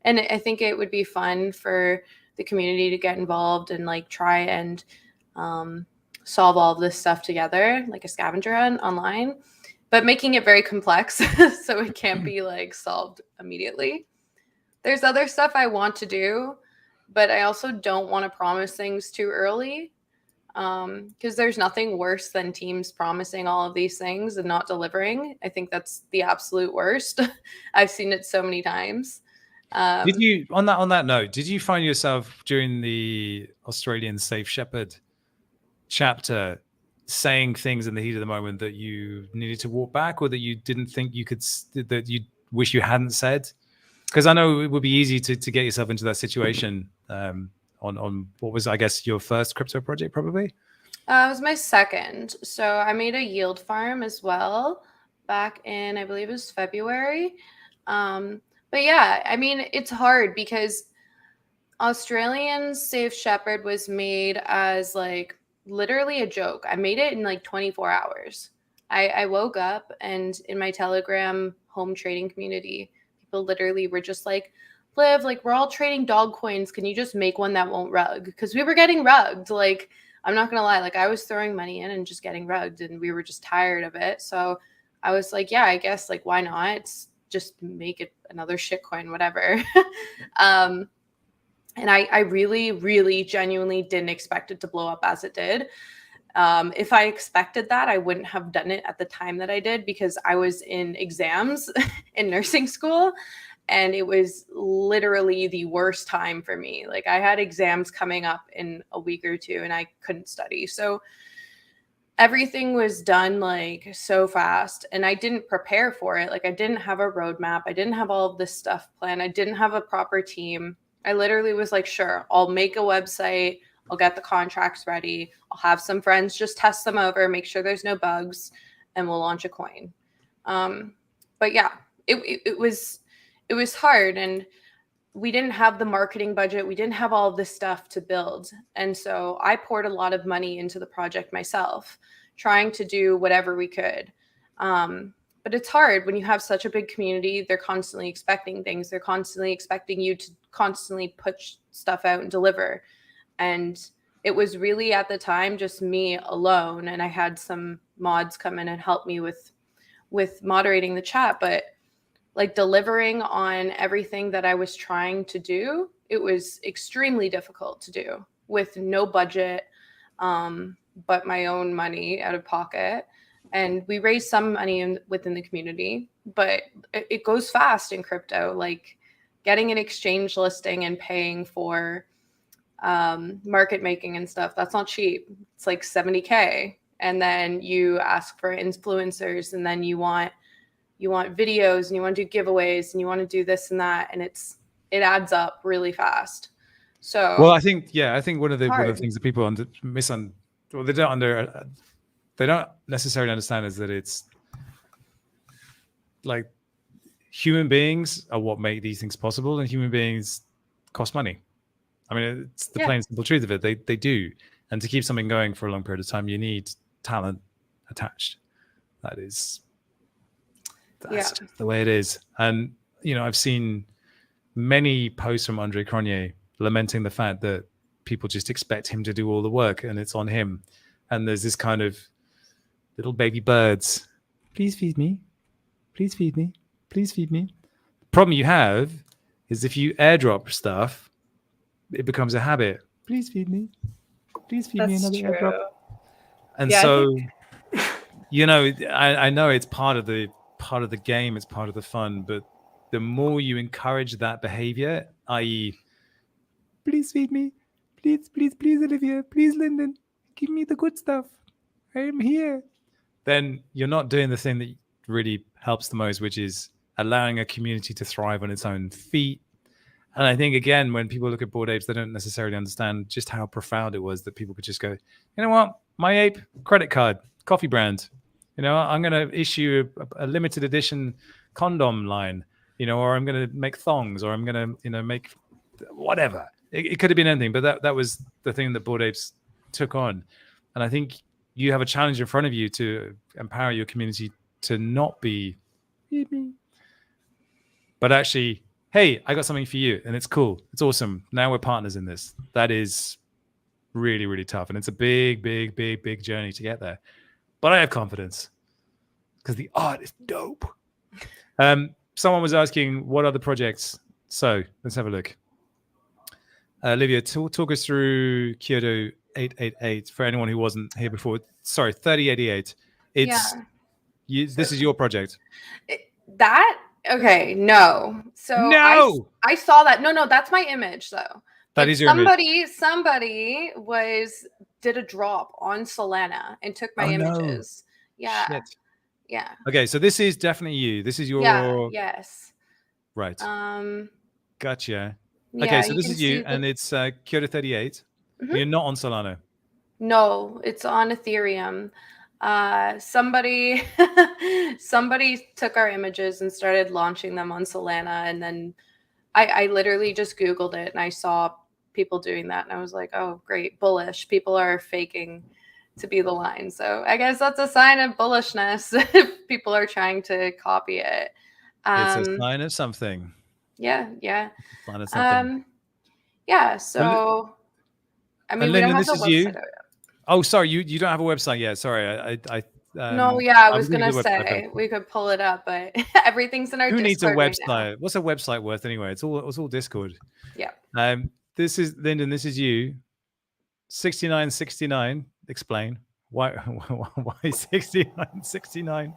and I think it would be fun for the community to get involved and try and solve all of this stuff together, like a scavenger hunt online, but making it very complex so it can't be solved immediately. There's other stuff I want to do, but I also don't want to promise things too early because there's nothing worse than teams promising all of these things and not delivering. I think that's the absolute worst. I've seen it so many times. Did you, on that note, did you find yourself during the Australian Safe Shepherd chapter saying things in the heat of the moment that you needed to walk back, or that you didn't think you could, that you wish you hadn't said? Because I know it would be easy to get yourself into that situation on what was, I guess, your first crypto project, probably? It was my second. So I made a yield farm as well back in, I believe it was February. But yeah, I mean, it's hard because Australian Safe Shepherd was made as literally a joke. I made it in 24 hours. I woke up and in my Telegram home trading community, people literally were just Liv, we're all trading dog coins. Can you just make one that won't rug? Because we were getting rugged. I'm not going to lie. I was throwing money in and just getting rugged and we were just tired of it. So I was yeah, I guess why not? Just make it another shit coin, whatever. And I really, really genuinely didn't expect it to blow up as it did. If I expected that, I wouldn't have done it at the time that I did, because I was in exams in nursing school, and it was literally the worst time for me. Like, I had exams coming up in a week or two and I couldn't study. So everything was done like so fast, and I didn't prepare for it. Like, I didn't have a roadmap. I didn't have all of this stuff planned. I didn't have a proper team. I literally was like, sure, I'll make a website. I'll get the contracts ready. I'll have some friends just test them over, make sure there's no bugs, and we'll launch a coin. But yeah, it was hard, and we didn't have the marketing budget. We didn't have all of this stuff to build. And so I poured a lot of money into the project myself, trying to do whatever we could. But it's hard when you have such a big community. They're constantly expecting things. They're constantly expecting you to constantly push stuff out and deliver. And it was really, at the time, just me alone. And I had some mods come in and help me with moderating the chat. But like, delivering on everything that I was trying to do, it was extremely difficult to do with no budget, but my own money out of pocket. And we raised some money within the community, but it goes fast in crypto. Like, getting an exchange listing and paying for market making and stuff, that's not cheap. It's like $70K. And then you ask for influencers, and then you want videos, and you want to do giveaways, and you want to do this and that, and it adds up really fast. So, well, I think one of the things that people they don't necessarily understand is that it's like, human beings are what make these things possible, and human beings cost money. I mean, it's the plain simple truth of it. They do, and to keep something going for a long period of time, you need talent attached. That's just the way it is. And I've seen many posts from Andre Cronje lamenting the fact that people just expect him to do all the work, and it's on him. And there's this kind of little baby birds. Please feed me. Please feed me. Please feed me. The problem you have is if you airdrop stuff, it becomes a habit. Please feed me. Please feed me another airdrop. And so, I know it's part of the game, it's part of the fun, but the more you encourage that behavior, i.e., please feed me, please Olivia, please Lyndon, give me the good stuff, I am here, then you're not doing the thing that really helps the most, which is allowing a community to thrive on its own feet. And I think, again, when people look at Bored Apes, they don't necessarily understand just how profound it was that people could just go, you know what, my ape credit card, coffee brand, I'm going to issue a limited edition condom line, or I'm going to make thongs, or I'm going to, make whatever. It could have been anything, but that was the thing that Bored Apes took on. And I think you have a challenge in front of you to empower your community to not be, but actually, hey, I got something for you, and it's cool. It's awesome. Now we're partners in this. That is really, really tough. And it's a big, big, big, big journey to get there. But I have confidence because the art is dope. Someone was asking what other projects. So let's have a look. Olivia, talk us through Kyoto 888 for anyone who wasn't here before. Sorry, 3088. This is your project. Okay, no. So no, I saw that. No, that's my image though. That is your image. Somebody did a drop on Solana and took my images. No. Yeah. Shit. Yeah. Okay, so this is definitely you. This is your yes. Right. Gotcha. Yeah, okay, so this is you, and it's Kyoto 38. Mm-hmm. You're not on Solana. No, it's on Ethereum. Somebody took our images and started launching them on Solana, and then I literally just Googled it and I saw people doing that, and I was like, oh great, bullish. People are faking to be the line. So I guess that's a sign of bullishness if people are trying to copy it. It's a sign of something. Yeah. Sign of something. Yeah, so I mean, we don't have the website out. Oh, sorry, you don't have a website yet. Sorry, no, yeah, I was gonna say we could pull it up, but everything's in our Discord. Who needs a website? Right now. What's a website worth anyway? It's all Discord. Yeah. This is Lyndon. This is you. 6969. Explain. Why 69? 69?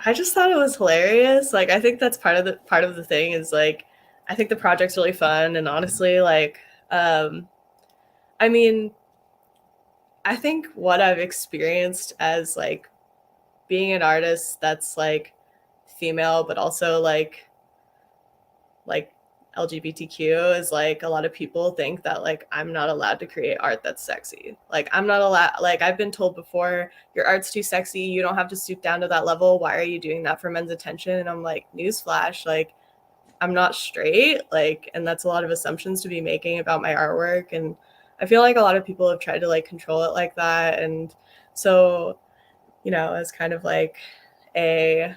I just thought it was hilarious. Like, I think that's part of the thing is like, I think the project's really fun, and honestly, like, I mean, I think what I've experienced as like being an artist that's like female, but also like LGBTQ is like a lot of people think that like I'm not allowed to create art that's sexy. Like I'm not allowed, like I've been told before, your art's too sexy, you don't have to stoop down to that level. Why are you doing that for men's attention? And I'm like, newsflash, like I'm not straight, like, and that's a lot of assumptions to be making about my artwork. And I feel like a lot of people have tried to like control it like that. And so, you know, as kind of like a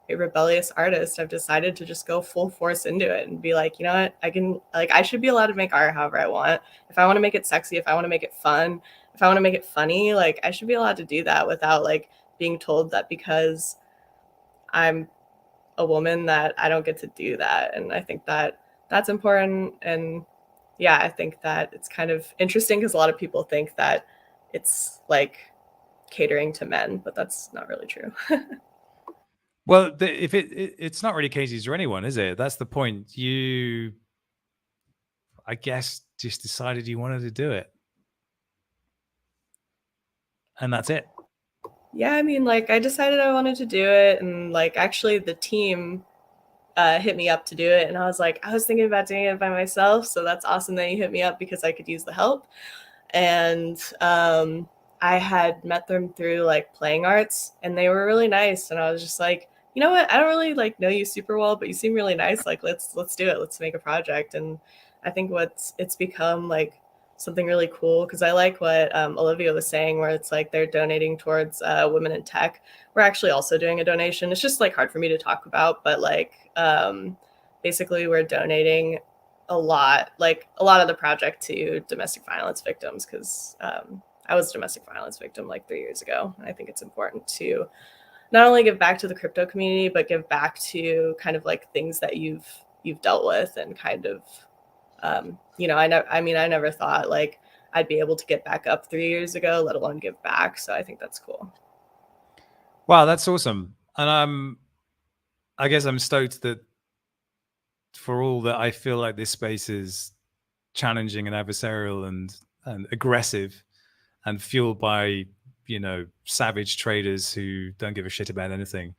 rebellious artist, I've decided to just go full force into it and be like, you know what, I should be allowed to make art however I want. If I want to make it sexy, if I want to make it fun, if I want to make it funny, like I should be allowed to do that without like being told that because I'm a woman that I don't get to do that. And I think that that's important. And yeah, I think that it's kind of interesting because a lot of people think that it's like catering to men, but that's not really true. Well, if it's not really Casey's or anyone, is it? That's the point. You, I guess, just decided you wanted to do it, and that's it. Yeah, I mean, like I decided I wanted to do it, and like actually the team hit me up to do it, and I was like, I was thinking about doing it by myself, so that's awesome that you hit me up because I could use the help. And I had met them through like playing arts, and they were really nice, and I was just like, you know what, I don't really like know you super well, but you seem really nice, like let's do it, let's make a project. And I think it's become like something really cool because I like what Olivia was saying, where it's like they're donating towards women in tech. We're actually also doing a donation. It's just like hard for me to talk about, but like basically we're donating a lot of the project to domestic violence victims because I was a domestic violence victim like 3 years ago. And I think it's important to not only give back to the crypto community, but give back to kind of like things that you've dealt with and kind of, you know, I never thought like I'd be able to get back up 3 years ago, let alone give back. So I think that's cool. Wow, that's awesome. And I guess I'm stoked that for all that I feel like this space is challenging and adversarial and aggressive and fueled by, you know, savage traders who don't give a shit about anything,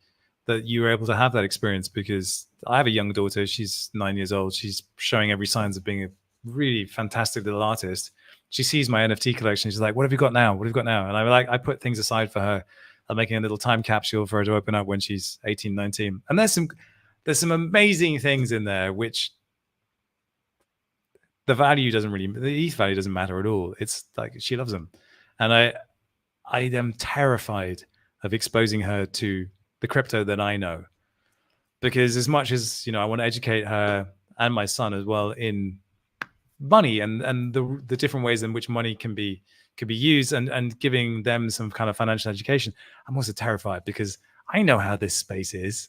that you were able to have that experience. Because I have a young daughter, she's 9 years old. She's showing every signs of being a really fantastic little artist. She sees my NFT collection. She's like, what have you got now? What have you got now? And I'm like, I put things aside for her. I'm making a little time capsule for her to open up when she's 18, 19. And there's some amazing things in there, which the ETH value doesn't matter at all. It's like she loves them. And I am terrified of exposing her to the crypto that I know, because as much as, you know, I want to educate her and my son as well in money and the different ways in which money can be used and giving them some kind of financial education, I'm also terrified because I know how this space is.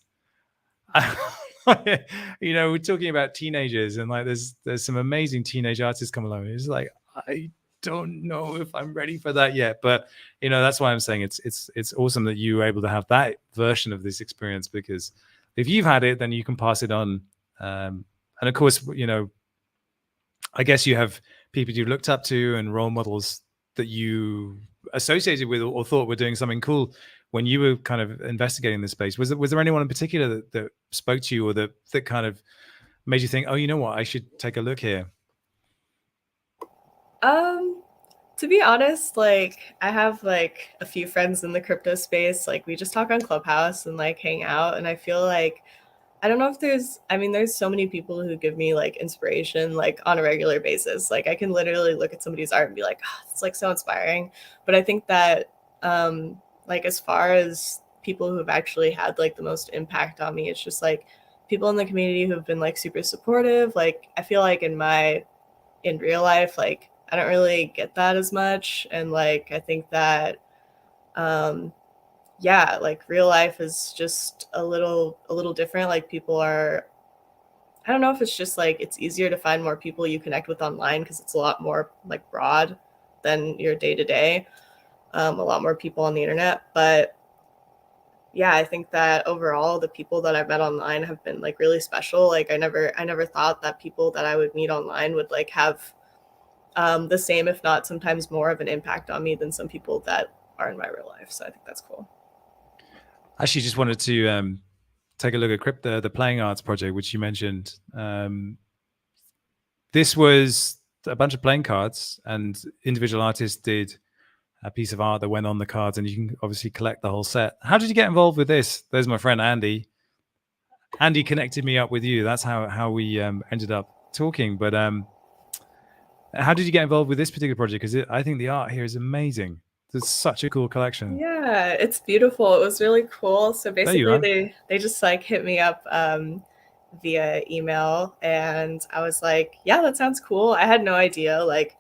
You know, we're talking about teenagers, and like there's some amazing teenage artists come along. It's like, I don't know if I'm ready for that yet, but you know, that's why I'm saying it's awesome that you were able to have that version of this experience, because if you've had it, then you can pass it on. And of course, you know, I guess you have people you looked up to and role models that you associated with or thought were doing something cool when you were kind of investigating this space. Was there anyone in particular that spoke to you, or that kind of made you think, oh, you know what, I should take a look here? To be honest, like I have like a few friends in the crypto space. Like we just talk on Clubhouse and like hang out, and I feel like I don't know if there's so many people who give me like inspiration like on a regular basis. Like I can literally look at somebody's art and be like, oh, it's like so inspiring. But I think that like as far as people who've actually had like the most impact on me, it's just like people in the community who've been like super supportive. Like I feel like in real life, like I don't really get that as much. And like I think that yeah, like real life is just a little different. Like people are, I don't know if it's just like it's easier to find more people you connect with online because it's a lot more like broad than your day to day. a lot more people on the internet. But yeah, I think that overall the people that I've met online have been like really special. Like I never thought that people that I would meet online would like have the same, if not sometimes more of an impact on me than some people that are in my real life. So I think that's cool. Actually, just wanted to take a look at the Playing Arts project, which you mentioned. This was a bunch of playing cards, and individual artists did a piece of art that went on the cards, and you can obviously collect the whole set. How did you get involved with this? There's my friend Andy. Andy connected me up with you. That's how we ended up talking. But how did you get involved with this particular project? Because I think the art here is amazing. There's such a cool collection. Yeah, it's beautiful. It was really cool. So basically they just like hit me up via email, and I was like, yeah, that sounds cool. I had no idea like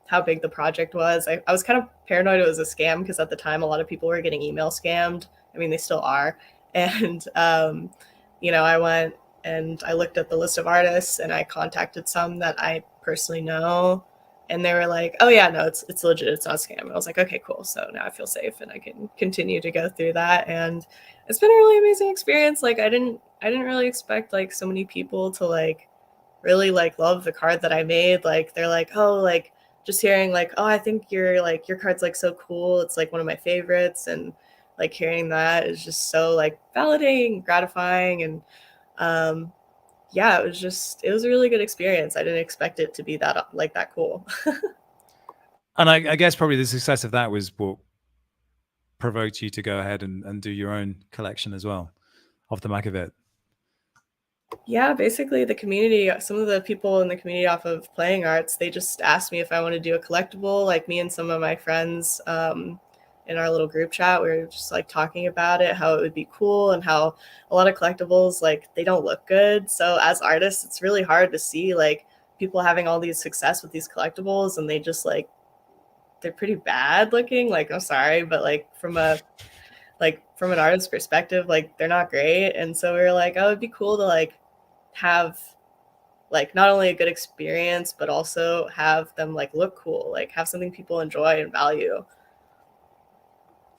how big the project was. I was kind of paranoid it was a scam because at the time a lot of people were getting email scammed. I mean, they still are. And you know, I went and I looked at the list of artists and I contacted some that I personally know, and they were like, oh yeah, no, it's legit, it's not a scam. And I was like, okay, cool. So now I feel safe and I can continue to go through that. And it's been a really amazing experience. Like I didn't really expect like so many people to like really like love the card that I made. Like they're like, oh, like just hearing like, oh, I think your card's like so cool, it's like one of my favorites. And like hearing that is just so like validating, gratifying. And yeah, it was a really good experience. I didn't expect it to be that like that cool. And I guess probably the success of that was what provoked you to go ahead and do your own collection as well off the back of it. Yeah, basically the community, some of the people in the community off of Playing Arts, they just asked me if I want to do a collectible. Like me and some of my friends in our little group chat, we were just like talking about it, how it would be cool, and how a lot of collectibles, like they don't look good. So as artists, it's really hard to see like people having all these success with these collectibles, and they just like, they're pretty bad looking. Like, I'm sorry, but like from an artist's perspective, like they're not great. And so we were like, oh, it'd be cool to like have like not only a good experience, but also have them like look cool, like have something people enjoy and value.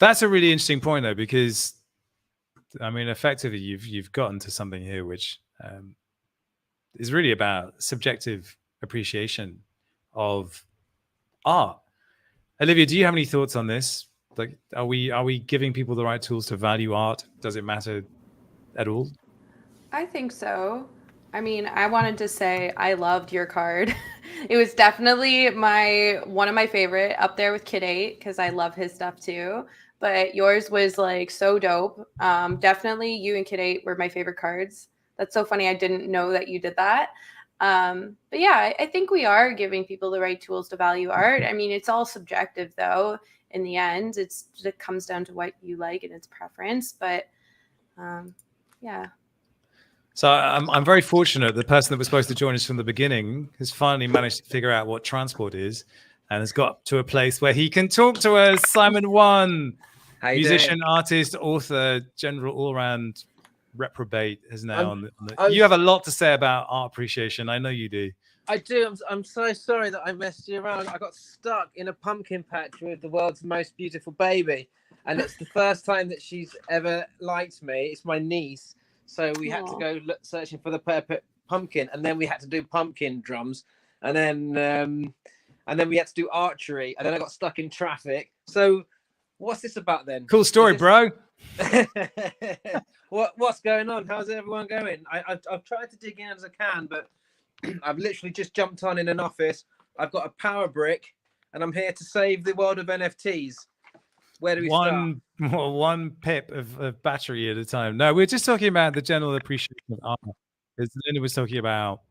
That's a really interesting point though, because I mean, effectively you've gotten to something here which is really about subjective appreciation of art. Olivia, do you have any thoughts on this? Like, are we giving people the right tools to value art? Does it matter at all? I think so. I mean, I wanted to say I loved your card. It was definitely one of my favorite, up there with Kid 8, because I love his stuff too. But yours was like so dope. Definitely you and Kid 8 were my favorite cards. That's so funny. I didn't know that you did that. But yeah, I think we are giving people the right tools to value art. I mean, it's all subjective though. In the end, it comes down to what you like and its preference. But yeah. So I'm very fortunate. The person that was supposed to join us from the beginning has finally managed to figure out what transport is, and has got to a place where he can talk to us. Simon One, musician, artist, author, general all-round reprobate, is now on the. You have a lot to say about art appreciation. I know you do. I do. I'm so sorry that I messed you around. I got stuck in a pumpkin patch with the world's most beautiful baby, and it's the first time that she's ever liked me. It's my niece. So we had to go searching for the perfect pumpkin, and then we had to do pumpkin drums, and then we had to do archery, and then I got stuck in traffic. So what's this about then? Cool story, bro. What's going on? How's everyone going? I've tried to dig in as I can, but I've literally just jumped on in an office. I've got a power brick, and I'm here to save the world of NFTs. Where do we start? One pip of battery at a time. No, we're just talking about the general appreciation of art. As Linda was talking about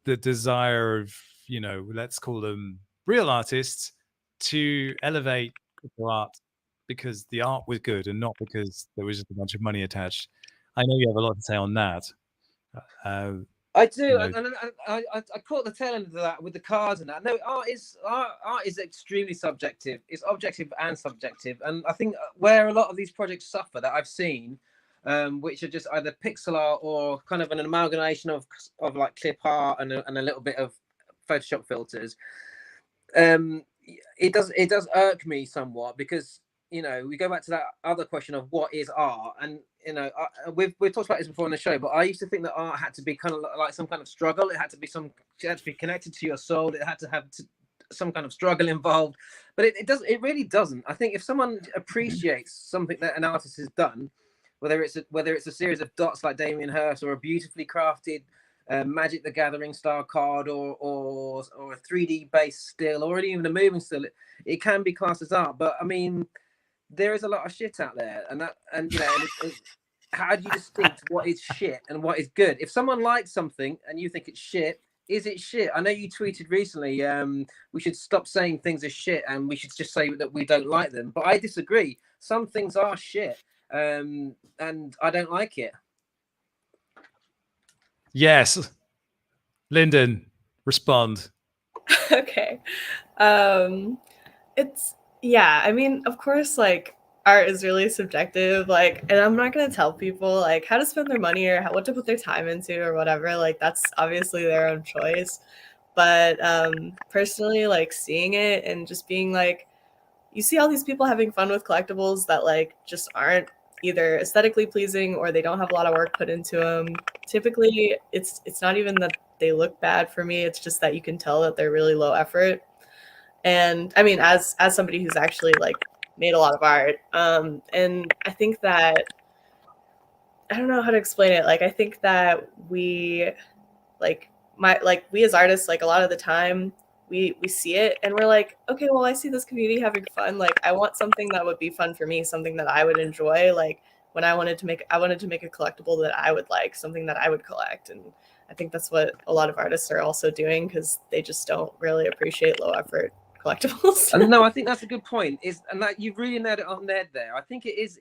the desire of, you know, let's call them real artists, to elevate crypto art because the art was good and not because there was just a bunch of money attached. I know you have a lot to say on that. I do, you know. and I caught the tail end of that with the cards and that. No, art is extremely subjective. It's objective and subjective, and I think where a lot of these projects suffer that I've seen, which are just either pixel art or kind of an amalgamation of like clip art and a little bit of Photoshop filters. it does irk me somewhat, because we go back to that other question of what is art, and we've talked about this before on the show, but I used to think that art had to be kind of like some kind of struggle. It had to be connected to your soul. It had to have some kind of struggle involved, but it really doesn't. I think if someone appreciates something that an artist has done, whether it's a series of dots like Damien Hirst, or a beautifully crafted Magic the Gathering style card, or a 3D based still, or even a moving still, it can be classed as art. But I mean, there is a lot of shit out there, and how do you distinct what is shit and what is good? If someone likes something and you think it's shit, is it shit? I know you tweeted recently, we should stop saying things are shit and we should just say that we don't like them. But I disagree. Some things are shit, and I don't like it. Yes. Lyndon, respond. Okay. I mean, of course, like, art is really subjective, like, and I'm not going to tell people like how to spend their money or what to put their time into or whatever. Like, that's obviously their own choice. But personally, like, seeing it and just being like, you see all these people having fun with collectibles that like just aren't either aesthetically pleasing, or they don't have a lot of work put into them. Typically, it's not even that they look bad for me. It's just that you can tell that they're really low effort. And I mean, as somebody who's actually like made a lot of art, and I think that, I don't know how to explain it. Like, I think that we as artists, like, a lot of the time we see it and we're like, okay, well, I see this community having fun. Like, I want something that would be fun for me, something that I would enjoy. Like, when I wanted to make a collectible that I would like, something that I would collect. And I think that's what a lot of artists are also doing, because they just don't really appreciate low effort collectibles. And no, I think that's a good point. And that you've really nailed it on the head there. I think it is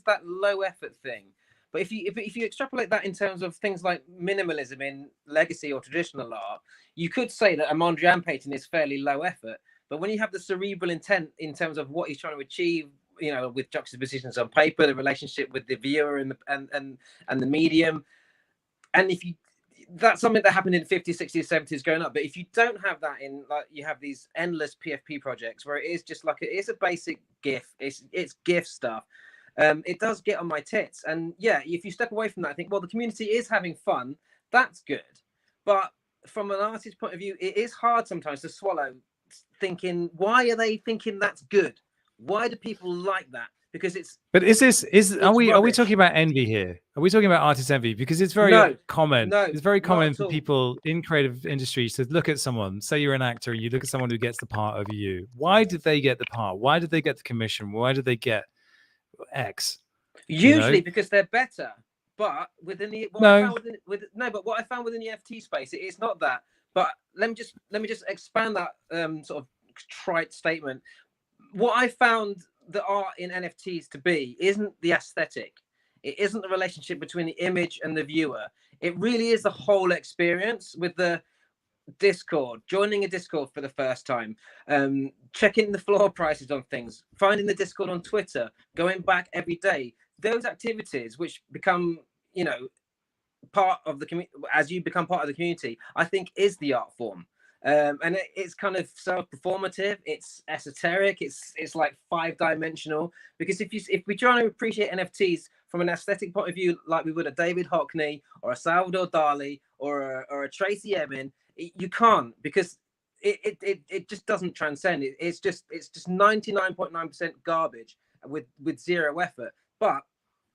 that low effort thing. But if you extrapolate that in terms of things like minimalism in legacy or traditional art, you could say that a Mondrian painting is fairly low effort. But when you have the cerebral intent in terms of what he's trying to achieve, with juxtapositions on paper, the relationship with the viewer and the medium, and if you, that's something that happened in the 50s, 60s, 70s growing up. But if you don't have that in, like, you have these endless PFP projects where it is just like it is a basic GIF, it's GIF stuff. It does get on my tits. And yeah, if you step away from that, I think, well, the community is having fun. That's good. But from an artist's point of view, it is hard sometimes to swallow, thinking, why are they thinking that's good? Why do people like that? Because it's. But are we talking about envy here? Are we talking about artist envy? Because it's very common. No, it's very common for people in creative industries to look at someone. Say you're an actor, and you look at someone who gets the part over you. Why did they get the part? Why did they get the commission? Why did they get X? Usually because they're better. But within the what I found within the FT space, it's not that. But let me just expand that sort of trite statement. What I found the art in NFTs to be isn't the aesthetic. It isn't the relationship between the image and the viewer. It really is the whole experience with the Discord, joining a Discord for the first time, checking the floor prices on things, finding the Discord on Twitter, going back every day. Those activities which become, part of the community, as you become part of the community, I think is the art form. And it's kind of self-performative, it's esoteric, it's like 5-dimensional. Because if we try to appreciate NFTs from an aesthetic point of view, like we would a David Hockney or a Salvador Dali or a Tracy Emin, you can't, because it just doesn't transcend. It's just 99.9% garbage with zero effort. But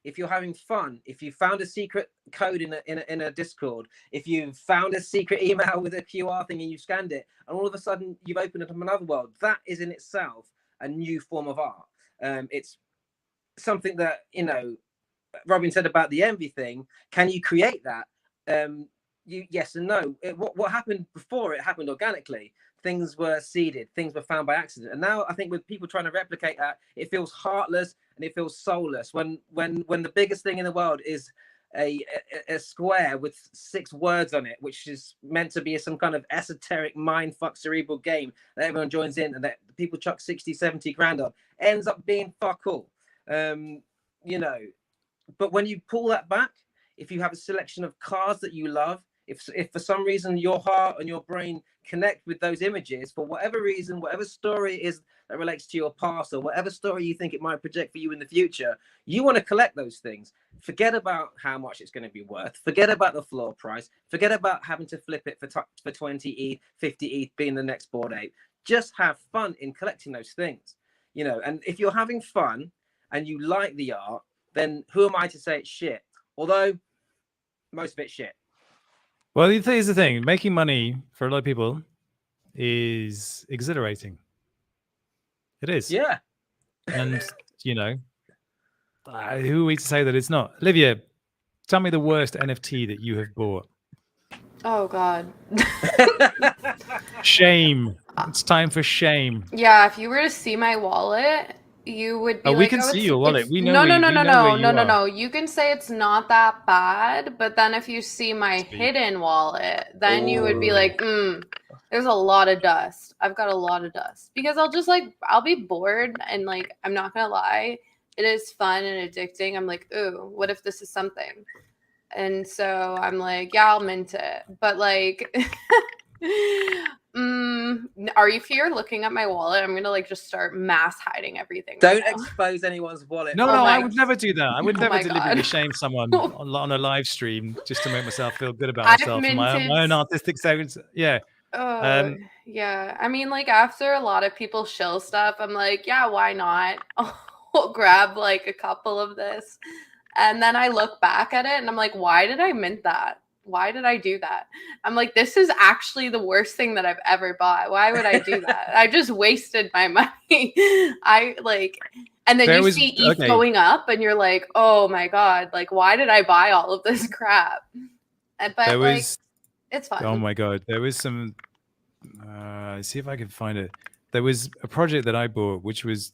if you're having fun, if you found a secret code in a Discord, if you found a secret email with a QR thing and you scanned it, and all of a sudden you've opened up another world, that is in itself a new form of art. It's something that, Robin said about the envy thing. Can you create that? Yes and no. What happened before it happened organically. Things were seeded, things were found by accident. And now I think with people trying to replicate that, it feels heartless and it feels soulless. When the biggest thing in the world is a square with 6 words on it, which is meant to be some kind of esoteric mindfuck cerebral game that everyone joins in and that people chuck 60, 70 grand on, ends up being fuck all. But when you pull that back, if you have a selection of cars that you love, If for some reason your heart and your brain connect with those images, for whatever reason, whatever story it is that relates to your past, or whatever story you think it might project for you in the future, you want to collect those things. Forget about how much it's going to be worth. Forget about the floor price. Forget about having to flip it for 20 ETH, 50 ETH being the next Bored Ape. Just have fun in collecting those things, you know. And if you're having fun and you like the art, then who am I to say it's shit? Although most of it's shit. Well, here's the thing: making money for a lot of people is exhilarating. It is. Yeah. And you know, who are we to say that it's not? Olivia, tell me the worst NFT that you have bought. Oh God. Shame. It's time for shame. Yeah, if you were to see my wallet, you would be Oh, like, we can see your wallet. We know. No. You can say it's not that bad, but then if you see my hidden wallet, then you would be like, there's a lot of dust. I've got a lot of dust. Because I'll be bored, and like, I'm not gonna lie, it is fun and addicting. I'm like, ooh, what if this is something? And so I'm like, yeah, I'll mint it. But like if you're looking at my wallet, I'm gonna like just start mass hiding everything. Don't expose anyone's wallet. No, I would never do that. I would never deliberately God. shame someone on a live stream just to make myself feel good about myself and my own artistic segments. Yeah. Yeah. I mean, like, after a lot of people shill stuff, I'm like, yeah, why not? I'll grab like a couple of this. And then I look back at it and I'm like, why did I mint that? Why did I do that? I'm like, this is actually the worst thing that I've ever bought. Why would I do that? I just wasted my money. And then you see ETH going up and you're like, oh my God, like, why did I buy all of this crap? But it's fine. Oh my God. There was some, see if I can find it. There was a project that I bought, which was,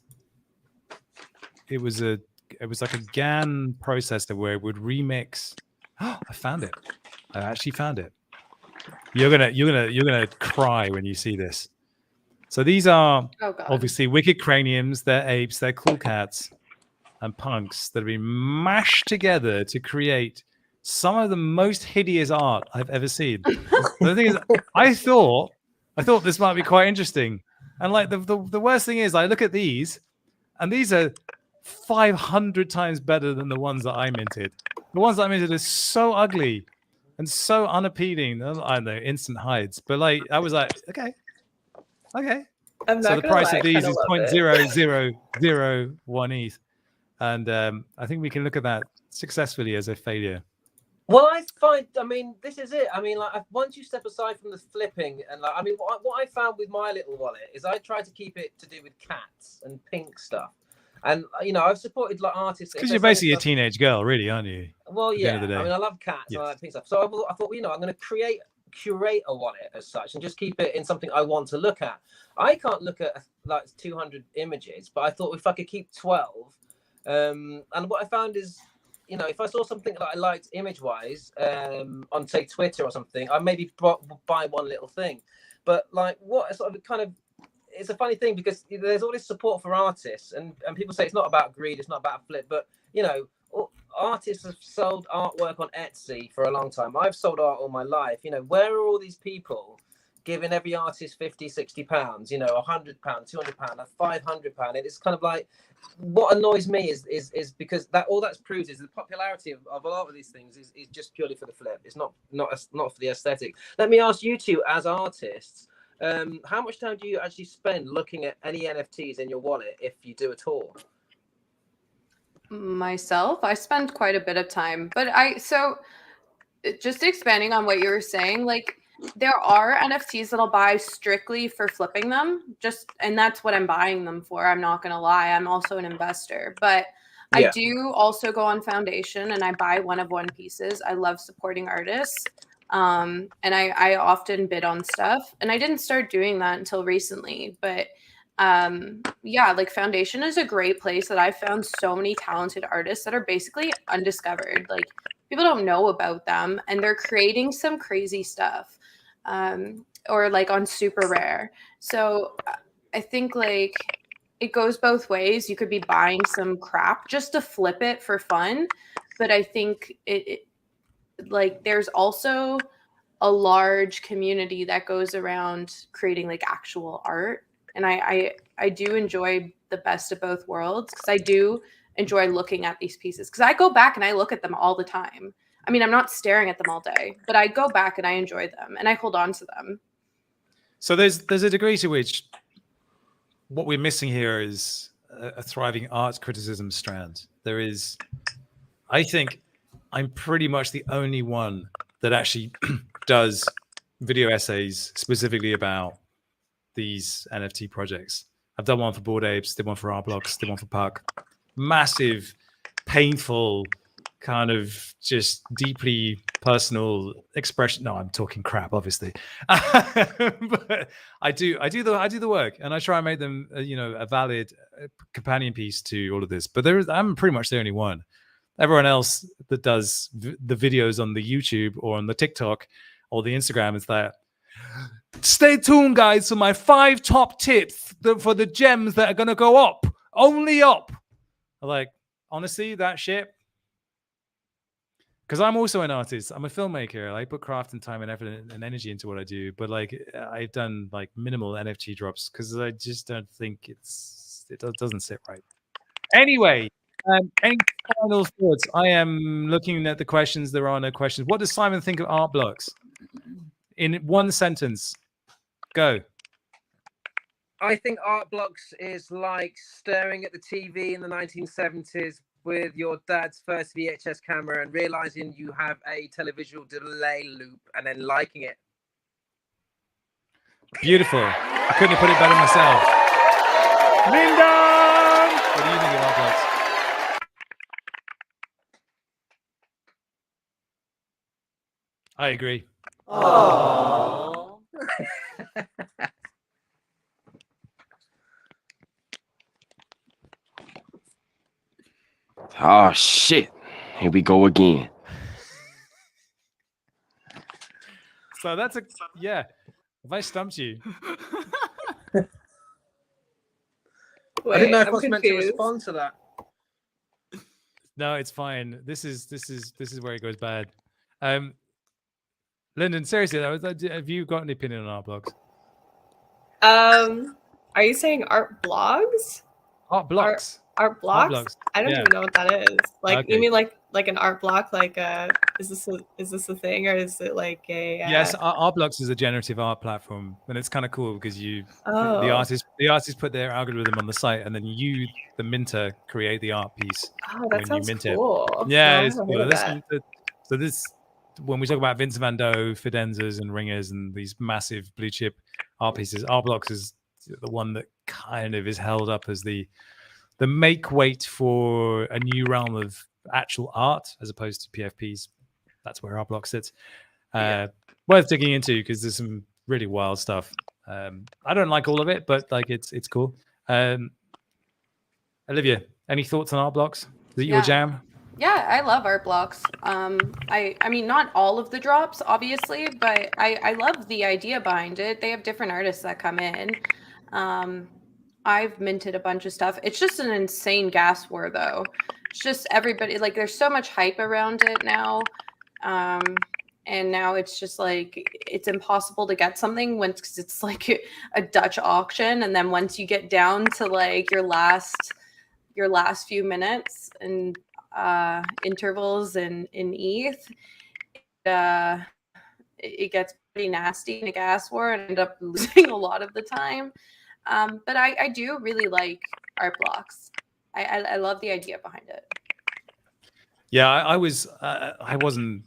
it was like a GAN processor where it would remix. Oh, I found it. I actually found it. You're gonna cry when you see this. So these are obviously wicked craniums. They're apes. They're cool cats and punks that have been mashed together to create some of the most hideous art I've ever seen. The thing is, I thought this might be quite interesting. And like the worst thing is, I look at these, and these are 500 times better than the ones that I minted. The ones that I minted are so ugly and so unappealing. I don't know, instant hides. But like, I was like, okay. So the price of these is 0.0001 ETH, and I think we can look at that successfully as a failure. Well, I mean, this is it. I mean, like, once you step aside from the flipping, and like, I mean, what I found with my little wallet is I tried to keep it to do with cats and pink stuff. And you know, I've supported like artists because you're basically a teenage girl, really, aren't you? Well, yeah. I mean, I love cats and I like pink stuff. So I thought, well, you know, I'm going to curate a wallet as such and just keep it in something I want to look at. I can't look at like 200 images, but I thought if I could keep 12, and what I found is, you know, if I saw something that I liked image-wise on, say, Twitter or something, I maybe buy one little thing. But like, what sort of kind of, it's a funny thing because there's all this support for artists, and people say it's not about greed, it's not about a flip, but you know, artists have sold artwork on Etsy for a long time. I've sold art all my life. You know, where are all these people giving every artist 50, 60 pounds, you know, £100, £200, £500? It's kind of like, what annoys me is because that all that's proves is the popularity of a lot of these things is just purely for the flip. It's not for the aesthetic. Let me ask you two, as artists, how much time do you actually spend looking at any NFTs in your wallet, if you do at all? Myself, I spend quite a bit of time, but so just expanding on what you were saying, like, there are NFTs that I'll buy strictly for flipping them, and that's what I'm buying them for. I'm not gonna lie, I'm also an investor, but I do also go on Foundation and I buy one-of-one pieces. I love supporting artists. And I often bid on stuff, and I didn't start doing that until recently, but like, Foundation is a great place that I found so many talented artists that are basically undiscovered. Like, people don't know about them, and they're creating some crazy stuff, or like on Super Rare. So I think like it goes both ways. You could be buying some crap just to flip it for fun, but I think it like there's also a large community that goes around creating like actual art. And I do enjoy the best of both worlds, because I do enjoy looking at these pieces, because I go back and I look at them all the time. I mean, I'm not staring at them all day, but I go back and I enjoy them and I hold on to them. So there's a degree to which what we're missing here is a thriving arts criticism strand. There is, I think, I'm pretty much the only one that actually does video essays specifically about these NFT projects. I've done one for Bored Apes, did one for Art Blocks, did one for Puck. Massive, painful, kind of just deeply personal expression. No, I'm talking crap, obviously. But I do the work, and I try and make them, a valid companion piece to all of this. But I'm pretty much the only one. Everyone else that does the videos on the YouTube or on the TikTok or the Instagram is that. Stay tuned, guys, for my 5 top tips for the gems that are gonna go up, only up. Like, honestly, that shit. Because I'm also an artist. I'm a filmmaker. I put craft and time and effort and energy into what I do. But like, I've done like minimal NFT drops because I just don't think it doesn't sit right. Anyway, any final thoughts? I am looking at the questions. There are no questions. What does Simon think of art blocks? In one sentence, go. I think art blocks is like staring at the TV in the 1970s with your dad's first VHS camera and realizing you have a televisual delay loop and then liking it. Beautiful. I couldn't have put it better myself. Lyndon! What do you think of art blocks? I agree. Aww. Oh shit. Here we go again. So that's yeah. If I stumped you. Wait, I didn't know if I was meant to respond to that. No, it's fine. This is where it goes bad. Lyndon, seriously, have you got an opinion on art blogs? Are you saying art blogs? Art blocks. Art blocks? Art blogs. I don't Yeah. even know what that is. Like, Okay. you mean like an art block? Like, is this a thing, or is it like a? Yes, art blocks is a generative art platform, and it's kind of cool because the Oh. artists put their algorithm on the site, and then you, the minter, create the art piece. Oh, that when sounds you mint cool. Yeah, No, it's I've cool. heard of that. So this, when we talk about Vincent van Gogh, Fidenzas, and Ringers, and these massive blue chip art pieces, art blocks is the one that kind of is held up as the make weight for a new realm of actual art as opposed to PFPs. That's where art block sits. Worth digging into because there's some really wild stuff. I don't like all of it, but like it's cool. Olivia, any thoughts on art blocks? Is it your jam? Yeah, I love art blocks. I mean, not all of the drops, obviously, but I love the idea behind it. They have different artists that come in. I've minted a bunch of stuff. It's just an insane gas war, though. It's just everybody, like, there's so much hype around it now. And now it's just like, it's impossible to get something because it's like a Dutch auction. And then once you get down to like your last few minutes and intervals in ETH, it gets pretty nasty in a gas war and end up losing a lot of the time. But I do really like art blocks. I love the idea behind it. Yeah, I wasn't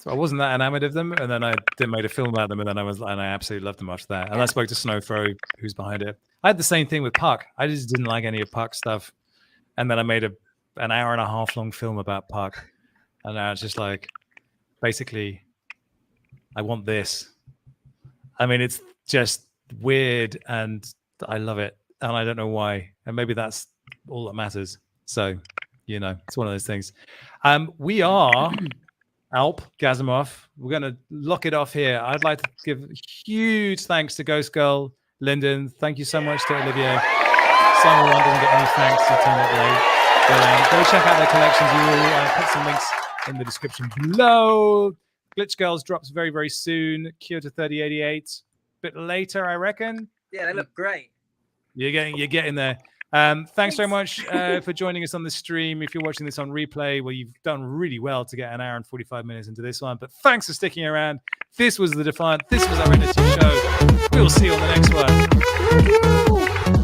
that enamored of them, and then I made a film about them, and then I absolutely loved them after that. And I spoke to Snowthrow, who's behind it. I had the same thing with Puck. I just didn't like any of Puck's stuff, and then I made an hour and a half long film about Puck, and now it's just like, basically, I want this. I mean, it's just weird, and I love it, and I don't know why, and maybe that's all that matters. So, it's one of those things. We are Alp Gazimov. We're going to lock it off here. I'd like to give huge thanks to Ghost Girl, Lyndon. Thank you so much to Olivia. Simon One doesn't get any thanks. He turned up late. But go check out their collections. We will put some links in the description below. Glitch Girls drops very, very soon. Kyoto 3088 bit later, I reckon. Yeah, they look great. You're getting there. Thanks very much for joining us on the stream. If you're watching this on replay, well, you've done really well to get an hour and 45 minutes into this one. But thanks for sticking around. This was the Defiant. This was our NFT show. We will see you on the next one. Thank you.